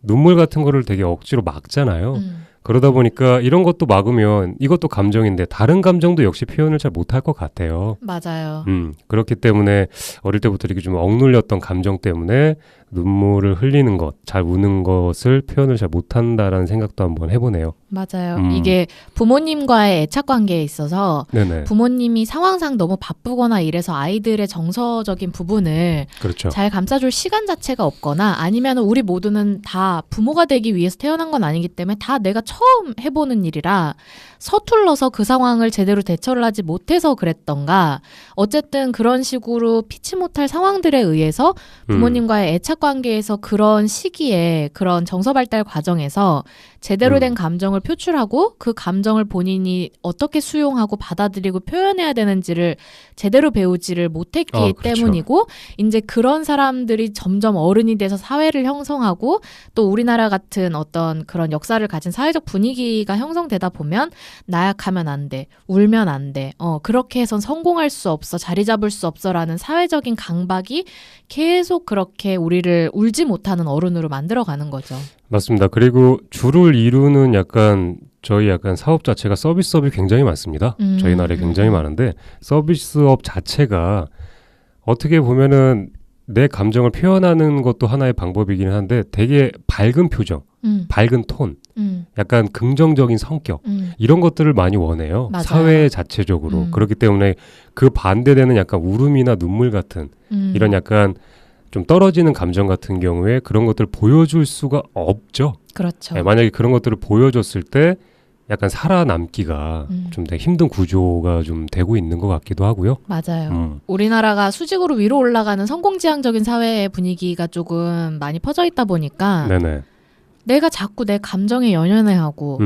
눈물 같은 거를 되게 억지로 막잖아요. 그러다 보니까 이런 것도 막으면 이것도 감정인데 다른 감정도 역시 표현을 잘 못할 것 같아요. 맞아요. 그렇기 때문에 어릴 때부터 이렇게 좀 억눌렸던 감정 때문에 눈물을 흘리는 것, 잘 우는 것을 표현을 잘 못한다라는 생각도 한번 해보네요. 맞아요. 이게 부모님과의 애착 관계에 있어서 네네. 부모님이 상황상 너무 바쁘거나 이래서 아이들의 정서적인 부분을 그렇죠. 잘 감싸줄 시간 자체가 없거나 아니면 우리 모두는 다 부모가 되기 위해서 태어난 건 아니기 때문에 다 내가 처음 해보는 일이라 서툴러서 그 상황을 제대로 대처를 하지 못해서 그랬던가 어쨌든 그런 식으로 피치 못할 상황들에 의해서 부모님과의 애착 관계에서 그런 시기에 그런 정서 발달 과정에서 제대로 된 감정을 표출하고 그 감정을 본인이 어떻게 수용하고 받아들이고 표현해야 되는지를 제대로 배우지를 못했기 그렇죠. 때문이고 이제 그런 사람들이 점점 어른이 돼서 사회를 형성하고 또 우리나라 같은 어떤 그런 역사를 가진 사회적 분위기가 형성되다 보면 나약하면 안 돼, 울면 안 돼, 그렇게 해선 성공할 수 없어, 자리 잡을 수 없어라는 사회적인 강박이 계속 그렇게 우리를 울지 못하는 어른으로 만들어가는 거죠. 맞습니다. 그리고 주를 이루는 저희 사업 자체가 서비스업이 굉장히 많습니다. 저희 나라에 굉장히 많은데 서비스업 자체가 어떻게 보면은 내 감정을 표현하는 것도 하나의 방법이긴 한데 되게 밝은 표정, 밝은 톤, 약간 긍정적인 성격 이런 것들을 많이 원해요. 맞아요. 사회 자체적으로. 그렇기 때문에 그 반대되는 약간 울음이나 눈물 같은 이런 약간 좀 떨어지는 감정 같은 경우에 그런 것들을 보여줄 수가 없죠. 그렇죠. 네, 만약에 그런 것들을 보여줬을 때 약간 살아남기가 좀 되게 힘든 구조가 좀 되고 있는 것 같기도 하고요. 맞아요. 우리나라가 수직으로 위로 올라가는 성공지향적인 사회의 분위기가 조금 많이 퍼져 있다 보니까 네네. 내가 자꾸 내 감정에 연연해하고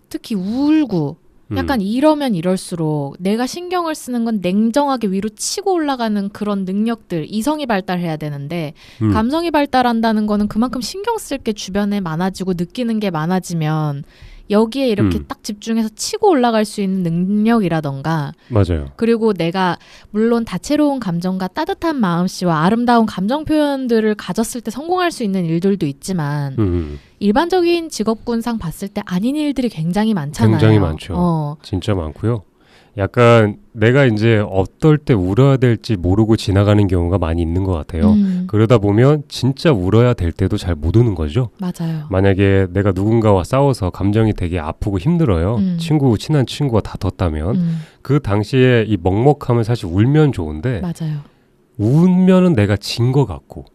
특히 울고 약간 이러면 이럴수록 내가 신경을 쓰는 건 냉정하게 위로 치고 올라가는 그런 능력들, 이성이 발달해야 되는데 감성이 발달한다는 거는 그만큼 신경 쓸 게 주변에 많아지고 느끼는 게 많아지면 여기에 이렇게 딱 집중해서 치고 올라갈 수 있는 능력이라던가 맞아요. 그리고 내가 물론 다채로운 감정과 따뜻한 마음씨와 아름다운 감정 표현들을 가졌을 때 성공할 수 있는 일들도 있지만 일반적인 직업군상 봤을 때 아닌 일들이 굉장히 많잖아요. 굉장히 많죠. 진짜 많고요. 약간 내가 이제 어떨 때 울어야 될지 모르고 지나가는 경우가 많이 있는 것 같아요. 그러다 보면 진짜 울어야 될 때도 잘 못 우는 거죠. 맞아요. 만약에 내가 누군가와 싸워서 감정이 되게 아프고 힘들어요. 친한 친구가 다퉜다면 그 당시에 이 먹먹함을 사실 울면 좋은데 맞아요. 울면은 내가 진 것 같고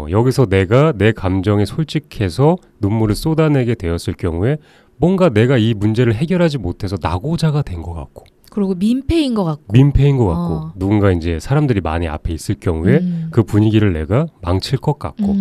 여기서 내가 내 감정에 솔직해서 눈물을 쏟아내게 되었을 경우에 뭔가 내가 이 문제를 해결하지 못해서 낙오자가 된 것 같고 그리고 민폐인 것 같고 민폐인 것 같고 누군가 이제 사람들이 많이 앞에 있을 경우에 그 분위기를 내가 망칠 것 같고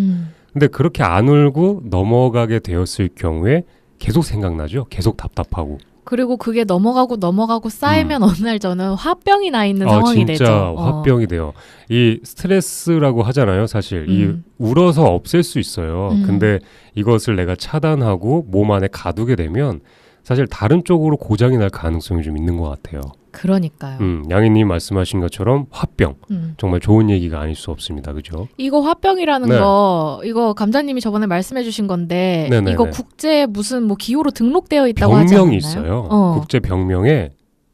근데 그렇게 안 울고 넘어가게 되었을 경우에 계속 생각나죠. 계속 답답하고 그리고 그게 넘어가고 쌓이면 어느 날 저는 화병이 나 있는 상황이 진짜 되죠. 화병이 돼요. 이 스트레스라고 하잖아요. 사실 이 울어서 없앨 수 있어요. 근데 이것을 내가 차단하고 몸 안에 가두게 되면 사실 다른 쪽으로 고장이 날 가능성이 좀 있는 것 같아요. 그러니까요. 양희님 말씀하신 것처럼 화병 정말 좋은 얘기가 아닐 수 없습니다. 그죠? 이거 화병이라는 거 이거 감자님이 저번에 말씀해 주신 건데 네네네. 이거 국제 무슨 뭐 기호로 등록되어 있다고 하지 않나요? 병명이 있어요. 국제 병명에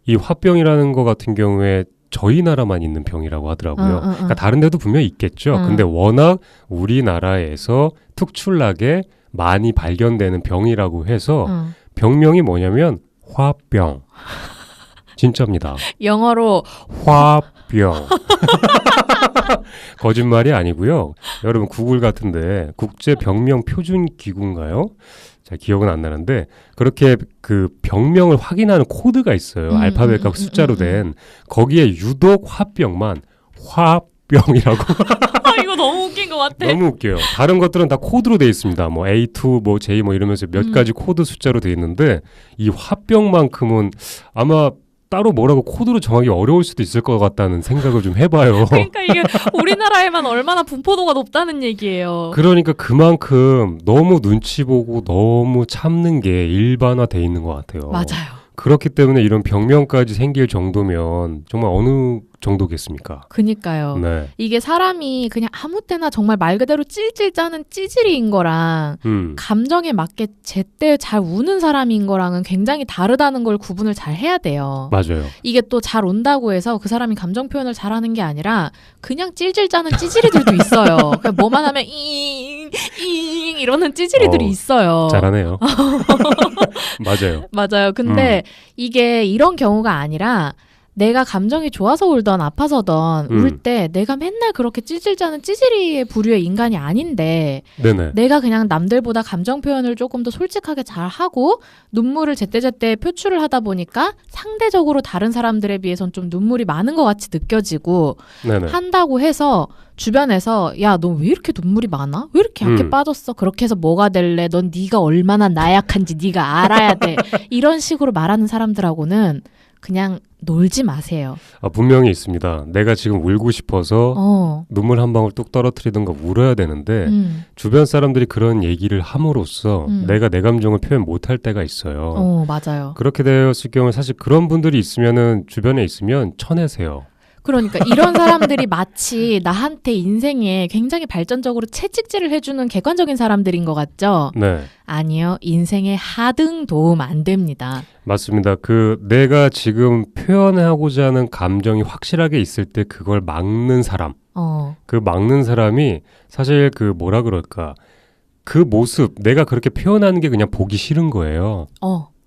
이 화병이라는 거 같은 경우에 저희 나라만 있는 병이라고 하더라고요. 그러니까 다른 데도 분명히 있겠죠. 근데 워낙 우리나라에서 특출나게 많이 발견되는 병이라고 해서 병명이 뭐냐면 화병. 진짜입니다. 영어로 화병. 거짓말이 아니고요. 여러분 구글 같은데 국제병명 표준기구인가요? 자, 기억은 안 나는데 그렇게 그 병명을 확인하는 코드가 있어요. 알파벳과 숫자로 된 거기에 유독 화병만 화병이라고. 이거 너무 웃긴 것 같아. 너무 웃겨요. 다른 것들은 다 코드로 돼 있습니다. 뭐 A2, 뭐 J 뭐 이러면서 몇 가지 코드 숫자로 돼 있는데 이 화병만큼은 아마 따로 뭐라고 코드로 정하기 어려울 수도 있을 것 같다는 생각을 좀 해봐요. 그러니까 이게 우리나라에만 얼마나 분포도가 높다는 얘기예요. 그러니까 그만큼 너무 눈치 보고 너무 참는 게 일반화돼 있는 것 같아요. 맞아요. 그렇기 때문에 이런 병명까지 생길 정도면 정말 어느 정도겠습니까? 그니까요. 네. 이게 사람이 그냥 아무 때나 정말 말 그대로 찔찔 짜는 찌질이인 거랑 감정에 맞게 제때 잘 우는 사람인 거랑은 굉장히 다르다는 걸 구분을 잘 해야 돼요. 맞아요. 이게 또 잘 운다고 해서 그 사람이 감정 표현을 잘하는 게 아니라 그냥 찔찔 짜는 찌질이들도 있어요. 그냥 뭐만 하면 잉 이러는 찌질이들이 있어요. 잘하네요. 맞아요. 맞아요. 근데 이게 이런 경우가 아니라 내가 감정이 좋아서 울던 아파서던 울 때 내가 맨날 그렇게 찌질 짜는 찌질이의 부류의 인간이 아닌데 네네. 내가 그냥 남들보다 감정 표현을 조금 더 솔직하게 잘 하고 눈물을 제때제때 표출을 하다 보니까 상대적으로 다른 사람들에 비해선 좀 눈물이 많은 것 같이 느껴지고 네네. 한다고 해서 주변에서 야, 너 왜 이렇게 눈물이 많아? 왜 이렇게 약해 빠졌어? 그렇게 해서 뭐가 될래? 넌 네가 얼마나 나약한지 네가 알아야 돼. 이런 식으로 말하는 사람들하고는 그냥 놀지 마세요. 분명히 있습니다. 내가 지금 울고 싶어서 눈물 한 방울 뚝 떨어뜨리던가 울어야 되는데 주변 사람들이 그런 얘기를 함으로써 내가 내 감정을 표현 못할 때가 있어요. 맞아요. 그렇게 되었을 경우에 사실 그런 분들이 있으면은 주변에 있으면 쳐내세요. 그러니까 이런 사람들이 마치 나한테 인생에 굉장히 발전적으로 채찍질을 해주는 객관적인 사람들인 것 같죠? 네. 아니요. 인생에 하등 도움 안 됩니다. 맞습니다. 내가 지금 표현하고자 하는 감정이 확실하게 있을 때 그걸 막는 사람. 그 막는 사람이 사실 뭐라 그럴까. 그 모습, 내가 그렇게 표현하는 게 그냥 보기 싫은 거예요.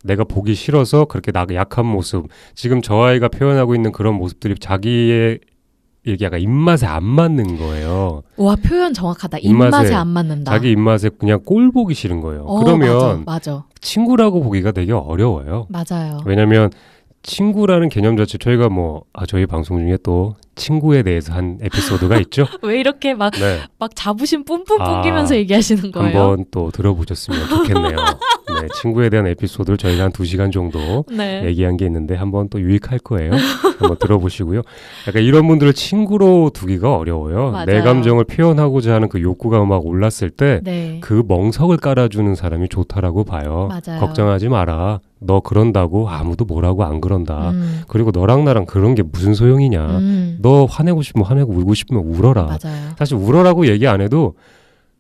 내가 보기 싫어서 그렇게 약한 모습, 지금 저 아이가 표현하고 있는 그런 모습들이 자기의 이게 약간 입맛에 안 맞는 거예요. 와, 표현 정확하다. 입맛에 안 맞는다. 자기 입맛에 그냥 꼴 보기 싫은 거예요. 그러면 맞아. 친구라고 보기가 되게 어려워요. 맞아요. 왜냐하면 친구라는 개념 자체 저희가 저희 방송 중에 또 친구에 대해서 한 에피소드가 있죠. 왜 이렇게 막 자부심 뿜뿜 뿜기면서 얘기하시는 거예요? 한번 또 들어보셨으면 좋겠네요. 네, 친구에 대한 에피소드를 저희가 한 2시간 정도 얘기한 게 있는데 한번 또 유익할 거예요. 한번 들어보시고요. 약간 이런 분들을 친구로 두기가 어려워요. 맞아요. 내 감정을 표현하고자 하는 그 욕구가 막 올랐을 때 그 멍석을 깔아주는 사람이 좋다라고 봐요. 맞아요. 걱정하지 마라. 너 그런다고 아무도 뭐라고 안 그런다. 그리고 너랑 나랑 그런 게 무슨 소용이냐. 너 화내고 싶으면 화내고 울고 싶으면 울어라. 맞아요. 사실 울어라고 얘기 안 해도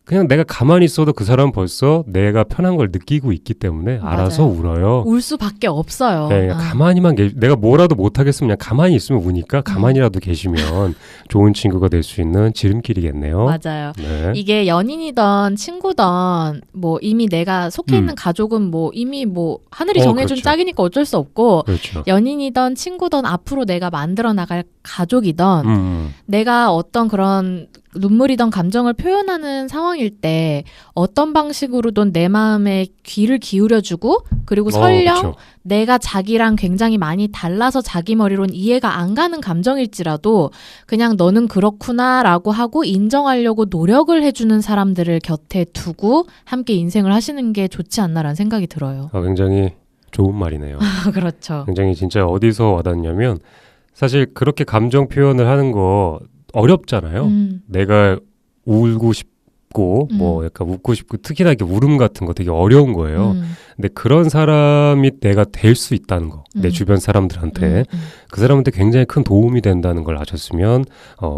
그냥 내가 가만히 있어도 그 사람은 벌써 내가 편한 걸 느끼고 있기 때문에 알아서 맞아요. 울어요. 울 수밖에 없어요. 네, 그냥 가만히만 내가 뭐라도 못하겠으면 그냥 가만히 있으면 우니까 가만히라도 계시면 좋은 친구가 될 수 있는 지름길이겠네요. 맞아요. 네. 이게 연인이던 친구던 뭐 이미 내가 속해 있는 가족은 뭐 이미 뭐 하늘이 정해준 그렇죠. 짝이니까 어쩔 수 없고 그렇죠. 연인이던 친구던 앞으로 내가 만들어 나갈 가족이던 내가 어떤 그런 눈물이던 감정을 표현하는 상황일 때 어떤 방식으로든 내 마음에 귀를 기울여주고 그리고 설령 그렇죠. 내가 자기랑 굉장히 많이 달라서 자기 머리론 이해가 안 가는 감정일지라도 그냥 너는 그렇구나라고 하고 인정하려고 노력을 해주는 사람들을 곁에 두고 함께 인생을 하시는 게 좋지 않나라는 생각이 들어요. 굉장히 좋은 말이네요. 그렇죠. 굉장히 진짜 어디서 와닿냐면 사실 그렇게 감정 표현을 하는 거 어렵잖아요. 내가 울고 싶고 뭐 약간 웃고 싶고 특히나 이렇게 울음 같은 거 되게 어려운 거예요. 근데 그런 사람이 내가 될 수 있다는 거. 내 주변 사람들한테 그 사람한테 굉장히 큰 도움이 된다는 걸 아셨으면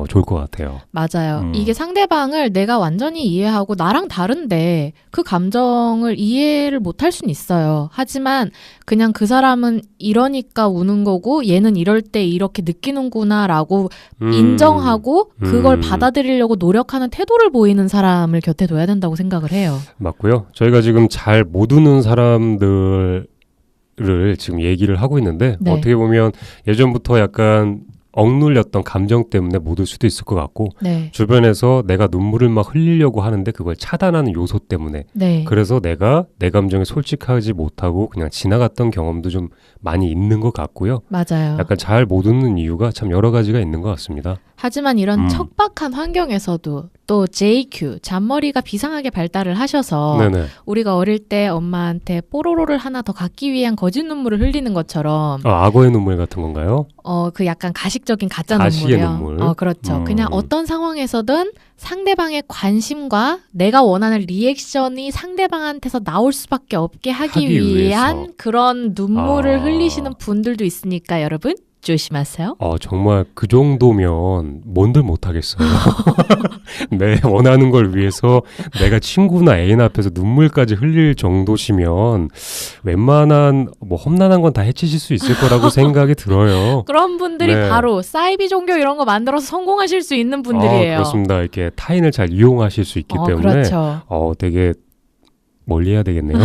좋을 것 같아요. 맞아요. 이게 상대방을 내가 완전히 이해하고 나랑 다른데 그 감정을 이해를 못할 수는 있어요. 하지만 그냥 그 사람은 이러니까 우는 거고 얘는 이럴 때 이렇게 느끼는구나라고 인정하고 그걸 받아들이려고 노력하는 태도를 보이는 사람을 곁에 둬야 된다고 생각을 해요. 맞고요. 저희가 지금 잘 못 우는 사람들을 지금 얘기를 하고 있는데 네. 어떻게 보면 예전부터 약간 억눌렸던 감정 때문에 못 올 수도 있을 것 같고 네. 주변에서 내가 눈물을 막 흘리려고 하는데 그걸 차단하는 요소 때문에 네. 그래서 내가 내 감정에 솔직하지 못하고 그냥 지나갔던 경험도 좀 많이 있는 것 같고요. 맞아요. 약간 잘 못 웃는 이유가 참 여러 가지가 있는 것 같습니다. 하지만 이런 척박한 환경에서도 또 JQ, 잔머리가 비상하게 발달을 하셔서 네네. 우리가 어릴 때 엄마한테 뽀로로를 하나 더 갖기 위한 거짓 눈물을 흘리는 것처럼 악어의 눈물 같은 건가요? 그 약간 가식적인 가짜 가시의 눈물이요. 눈물. 그렇죠. 그냥 어떤 상황에서든 상대방의 관심과 내가 원하는 리액션이 상대방한테서 나올 수밖에 없게 하기 위한 위해서. 그런 눈물을 흘리시는 분들도 있으니까 여러분 조심하세요. 정말 그 정도면 뭔들 못하겠어요. 내 원하는 걸 위해서 내가 친구나 애인 앞에서 눈물까지 흘릴 정도시면 웬만한 뭐 험난한 건 다 해치실 수 있을 거라고 생각이 들어요. 그런 분들이 네. 바로 사이비 종교 이런 거 만들어서 성공하실 수 있는 분들이에요. 그렇습니다. 이렇게 타인을 잘 이용하실 수 있기 때문에 그렇죠. 되게 멀리해야 되겠네요.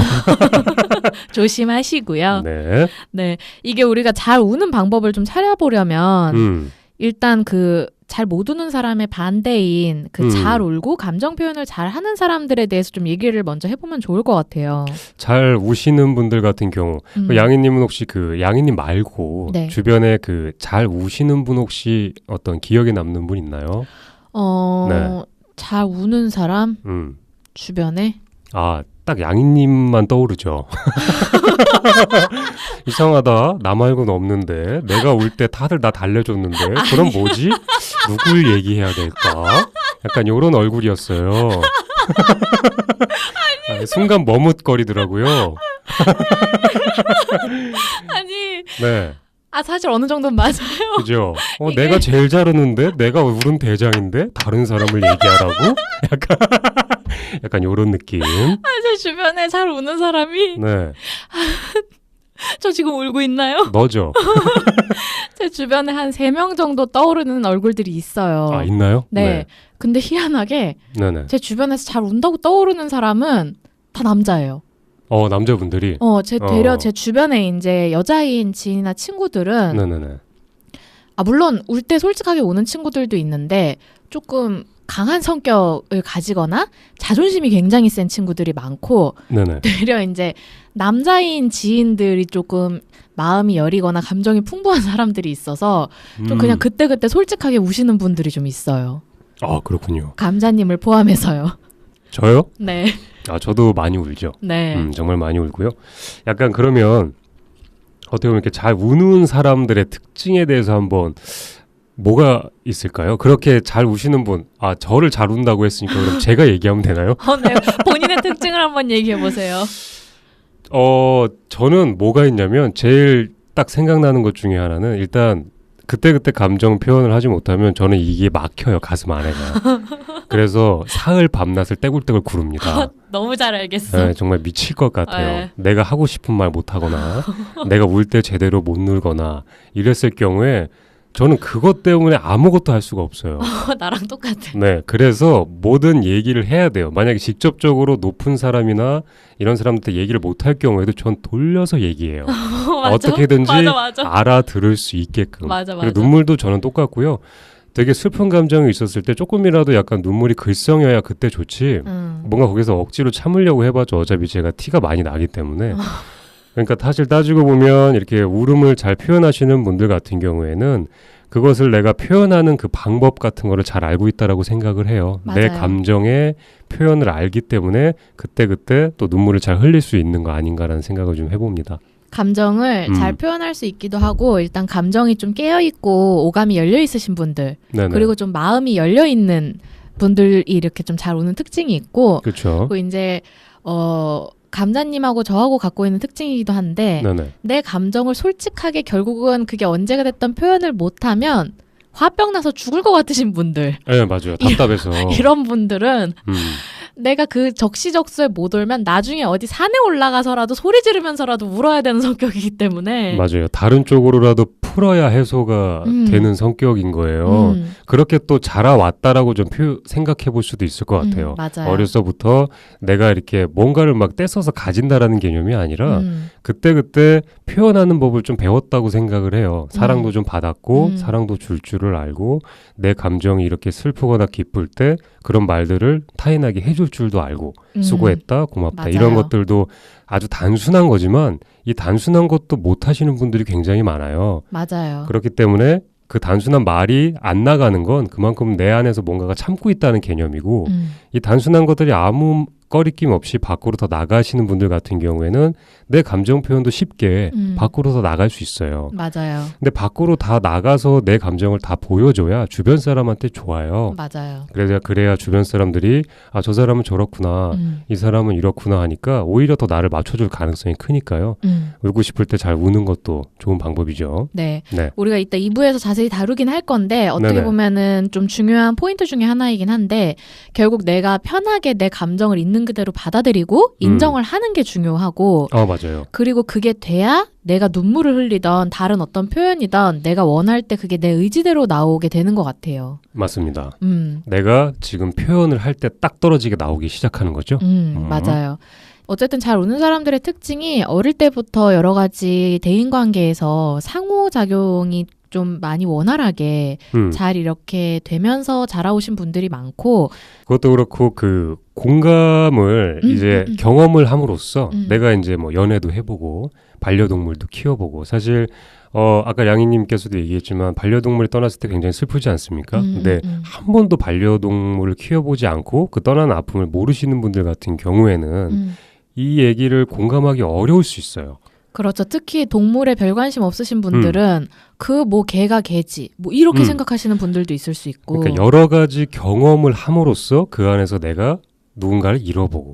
조심하시고요. 네. 네, 이게 우리가 잘 우는 방법을 좀 찾아보려면 일단 그 잘 못 우는 사람의 반대인 그 잘 울고 감정 표현을 잘 하는 사람들에 대해서 좀 얘기를 먼저 해보면 좋을 것 같아요. 잘 우시는 분들 같은 경우 양희님은 혹시 양희님 말고 네. 주변에 잘 우시는 분 혹시 어떤 기억에 남는 분 있나요? 네. 잘 우는 사람 주변에 딱 양희님만 떠오르죠. 이상하다. 나 말고는 없는데 내가 울 때 다들 나 달래줬는데 그럼 뭐지? 누굴 얘기해야 될까? 약간 이런 얼굴이었어요. 순간 머뭇거리더라고요. 아니 네. 사실 어느 정도는 맞아요. 그죠? 내가 제일 잘하는데 내가 울은 대장인데 다른 사람을 얘기하라고? 약간 요런 느낌. 제 주변에 잘 우는 사람이 네. 저 지금 울고 있나요? 너죠? 제 주변에 한 3명 정도 떠오르는 얼굴들이 있어요. 있나요? 네. 근데 희한하게 네네. 제 주변에서 잘 운다고 떠오르는 사람은 다 남자예요. 남자분들이? 되려 제 주변에 이제 여자인 지인이나 친구들은 네네네. 물론 울 때 솔직하게 우는 친구들도 있는데 조금 강한 성격을 가지거나 자존심이 굉장히 센 친구들이 많고 네네. 되려 이제 남자인 지인들이 조금 마음이 여리거나 감정이 풍부한 사람들이 있어서 좀 그냥 그때그때 솔직하게 우시는 분들이 좀 있어요. 그렇군요. 감자님을 포함해서요. 저요? 네. 저도 많이 울죠. 네. 정말 많이 울고요. 약간 그러면 어떻게 보면 이렇게 잘 우는 사람들의 특징에 대해서 한번 뭐가 있을까요? 그렇게 잘 우시는 분, 저를 잘 운다고 했으니까 그럼 제가 얘기하면 되나요? 네. 본인의 특징을 한번 얘기해 보세요. 저는 뭐가 있냐면 제일 딱 생각나는 것 중에 하나는 일단 그때그때 감정 표현을 하지 못하면 저는 이게 막혀요, 가슴 안에가. 그래서 사흘 밤낮을 떼굴떼굴 구릅니다. 너무 잘 알겠어. 네, 정말 미칠 것 같아요. 네. 내가 하고 싶은 말 못하거나 내가 울 때 제대로 못 놀거나 이랬을 경우에 저는 그것 때문에 아무것도 할 수가 없어요. 나랑 똑같아. 네, 그래서 모든 얘기를 해야 돼요. 만약에 직접적으로 높은 사람이나 이런 사람한테 얘기를 못할 경우에도 전 돌려서 얘기해요. 맞아? 어떻게든지 맞아. 알아들을 수 있게끔. 맞아. 그리고 눈물도 저는 똑같고요. 되게 슬픈 감정이 있었을 때 조금이라도 약간 눈물이 글썽여야 그때 좋지. 뭔가 거기서 억지로 참으려고 해봤자 어차피 제가 티가 많이 나기 때문에. 그러니까 사실 따지고 보면 이렇게 울음을 잘 표현하시는 분들 같은 경우에는 그것을 내가 표현하는 그 방법 같은 거를 잘 알고 있다라고 생각을 해요. 내 맞아요. 감정의 표현을 알기 때문에 그때그때 또 눈물을 잘 흘릴 수 있는 거 아닌가라는 생각을 좀 해봅니다. 감정을 잘 표현할 수 있기도 하고 일단 감정이 좀 깨어있고 오감이 열려있으신 분들 네네. 그리고 좀 마음이 열려있는 분들이 이렇게 좀 잘 우는 특징이 있고 그렇죠. 그리고 이제 감자님하고 저하고 갖고 있는 특징이기도 한데 네네. 내 감정을 솔직하게 결국은 그게 언제가 됐던 표현을 못하면 화병 나서 죽을 것 같으신 분들 네, 맞아요. 답답해서. 이런 분들은 음. 내가 그 적시적소에 못 울면 나중에 어디 산에 올라가서라도 소리 지르면서라도 울어야 되는 성격이기 때문에 맞아요. 다른 쪽으로라도 풀어야 해소가 되는 성격인 거예요. 그렇게 또 자라왔다라고 좀 생각해 볼 수도 있을 것 같아요. 맞아요. 어려서부터 내가 이렇게 뭔가를 막 떼써서 가진다라는 개념이 아니라 그때그때 표현하는 법을 좀 배웠다고 생각을 해요. 사랑도 좀 받았고 사랑도 줄 줄을 알고 내 감정이 이렇게 슬프거나 기쁠 때 그런 말들을 타인에게 해줄 줄도 알고 수고했다, 고맙다 맞아요. 이런 것들도 아주 단순한 거지만 이 단순한 것도 못 하시는 분들이 굉장히 많아요. 맞아요. 그렇기 때문에 그 단순한 말이 안 나가는 건 그만큼 내 안에서 뭔가가 참고 있다는 개념이고 이 단순한 것들이 아무 꺼리낌 없이 밖으로 더 나가시는 분들 같은 경우에는 내 감정 표현도 쉽게 밖으로 더 나갈 수 있어요. 맞아요. 근데 밖으로 다 나가서 내 감정을 다 보여줘야 주변 사람한테 좋아요. 맞아요. 그래야 주변 사람들이 아, 저 사람은 저렇구나, 이 사람은 이렇구나 하니까 오히려 더 나를 맞춰줄 가능성이 크니까요. 울고 싶을 때 잘 우는 것도 좋은 방법이죠. 네. 네. 우리가 이따 2부에서 자세히 다루긴 할 건데 어떻게 네네. 보면은 좀 중요한 포인트 중에 하나이긴 한데 결국 내가 편하게 내 감정을 있는 그대로 받아들이고 인정을 하는 게 중요하고 맞아요. 그리고 그게 돼야 내가 눈물을 흘리던 다른 어떤 표현이던 내가 원할 때 그게 내 의지대로 나오게 되는 것 같아요. 맞습니다. 내가 지금 표현을 할 때 딱 떨어지게 나오기 시작하는 거죠. 맞아요. 어쨌든 잘 우는 사람들의 특징이 어릴 때부터 여러 가지 대인관계에서 상호작용이 좀 많이 원활하게 잘 이렇게 되면서 자라오신 분들이 많고 그것도 그렇고 그 공감을 이제 경험을 함으로써 내가 이제 뭐 연애도 해보고 반려동물도 키워보고 사실 아까 양희님께서도 얘기했지만 반려동물이 떠났을 때 굉장히 슬프지 않습니까? 근데 한 번도 반려동물을 키워보지 않고 그 떠나는 아픔을 모르시는 분들 같은 경우에는 이 얘기를 공감하기 어려울 수 있어요. 그렇죠. 특히 동물에 별 관심 없으신 분들은 그 뭐 개가 개지 뭐 이렇게 생각하시는 분들도 있을 수 있고 그러니까 여러 가지 경험을 함으로써 그 안에서 내가 누군가를 잃어보고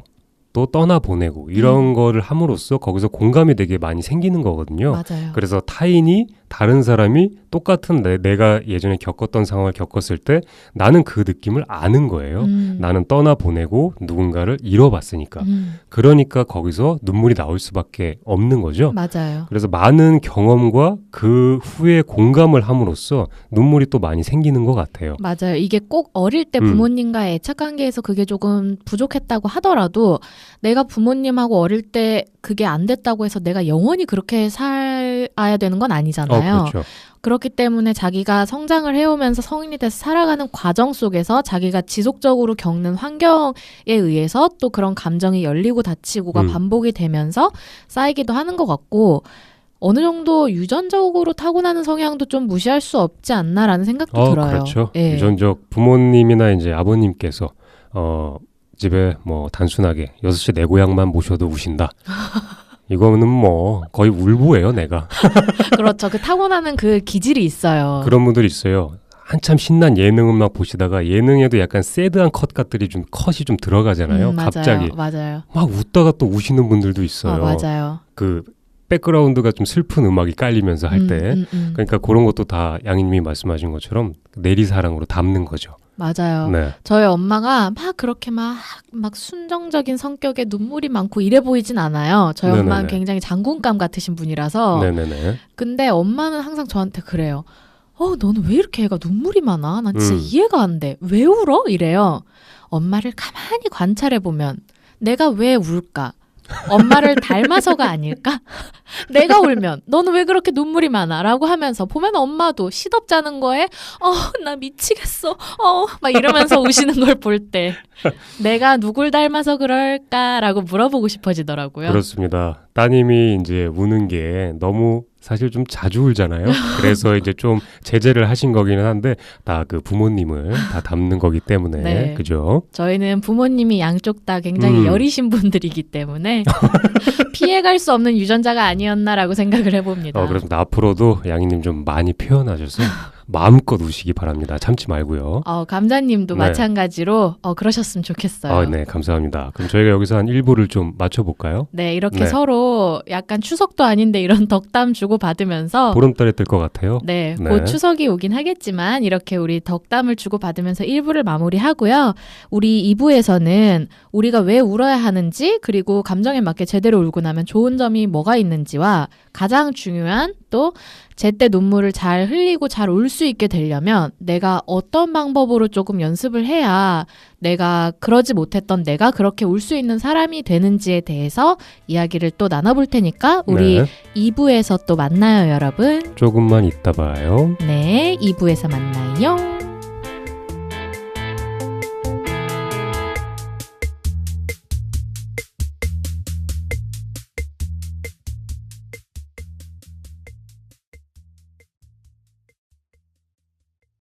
또 떠나보내고 이런 거를 함으로써 거기서 공감이 되게 많이 생기는 거거든요. 맞아요. 그래서 타인이 다른 사람이 똑같은 내가 예전에 겪었던 상황을 겪었을 때 나는 그 느낌을 아는 거예요. 나는 떠나보내고 누군가를 잃어봤으니까. 그러니까 거기서 눈물이 나올 수밖에 없는 거죠. 맞아요. 그래서 많은 경험과 그 후에 공감을 함으로써 눈물이 또 많이 생기는 것 같아요. 맞아요. 이게 꼭 어릴 때 부모님과의 애착관계에서 그게 조금 부족했다고 하더라도 내가 부모님하고 어릴 때 그게 안 됐다고 해서 내가 영원히 그렇게 살아야 되는 건 아니잖아요. 그렇죠. 그렇기 때문에 자기가 성장을 해오면서 성인이 돼서 살아가는 과정 속에서 자기가 지속적으로 겪는 환경에 의해서 또 그런 감정이 열리고 닫히고가 반복이 되면서 쌓이기도 하는 것 같고 어느 정도 유전적으로 타고나는 성향도 좀 무시할 수 없지 않나라는 생각도 들어요. 그렇죠. 예. 유전적 부모님이나 이제 아버님께서 집에 뭐 단순하게 6시 내 고향만 모셔도 우신다. 이거는 뭐 거의 울보예요, 내가. 그렇죠. 그 타고나는 그 기질이 있어요. 그런 분들이 있어요. 한참 신난 예능을 막 보시다가 예능에도 약간 새드한 컷이 좀 들어가잖아요. 맞아요. 갑자기 맞아요. 막 웃다가 또 우시는 분들도 있어요. 맞아요. 그 백그라운드가 좀 슬픈 음악이 깔리면서 할 때. 그러니까 그런 것도 다 양희님이 말씀하신 것처럼 내리사랑으로 담는 거죠. 맞아요. 네. 저희 엄마가 막 그렇게 막 순정적인 성격에 눈물이 많고 이래 보이진 않아요. 저희 네네네. 엄마는 굉장히 장군감 같으신 분이라서. 네네네. 근데 엄마는 항상 저한테 그래요. 너는 왜 이렇게 애가 눈물이 많아? 난 진짜 이해가 안 돼. 왜 울어? 이래요. 엄마를 가만히 관찰해보면 내가 왜 울까? 엄마를 닮아서가 아닐까? 내가 울면 너는 왜 그렇게 눈물이 많아? 라고 하면서 보면 엄마도 시덥잖은 거에 나 미치겠어. 막 이러면서 우시는 걸 볼 때 내가 누굴 닮아서 그럴까라고 물어보고 싶어지더라고요. 그렇습니다. 따님이 이제 우는 게 너무 사실 좀 자주 울잖아요. 그래서 이제 좀 제재를 하신 거기는 한데 다 그 부모님을 다 닮는 거기 때문에 네. 그죠? 저희는 부모님이 양쪽 다 굉장히 여리신 분들이기 때문에 피해갈 수 없는 유전자가 아니었나라고 생각을 해봅니다. 그렇습니다. 앞으로도 양이님 좀 많이 표현하셔서 마음껏 우시기 바랍니다. 참지 말고요. 감자님도 네. 마찬가지로 그러셨으면 좋겠어요. 네, 감사합니다. 그럼 저희가 여기서 한 1부를 좀 맞춰볼까요? 네, 이렇게 네. 서로 약간 추석도 아닌데 이런 덕담 주고 받으면서 보름달에 뜰 것 같아요. 네, 네. 곧 추석이 오긴 하겠지만 이렇게 우리 덕담을 주고 받으면서 1부를 마무리하고요. 우리 2부에서는 우리가 왜 울어야 하는지 그리고 감정에 맞게 제대로 울고 나면 좋은 점이 뭐가 있는지와 가장 중요한 또 제때 눈물을 잘 흘리고 잘 울 수 있게 되려면 내가 어떤 방법으로 조금 연습을 해야 내가 그러지 못했던 내가 그렇게 울 수 있는 사람이 되는지에 대해서 이야기를 또 나눠볼 테니까 우리 네. 2부에서 또 만나요, 여러분. 조금만 이따 봐요. 네, 2부에서 만나요.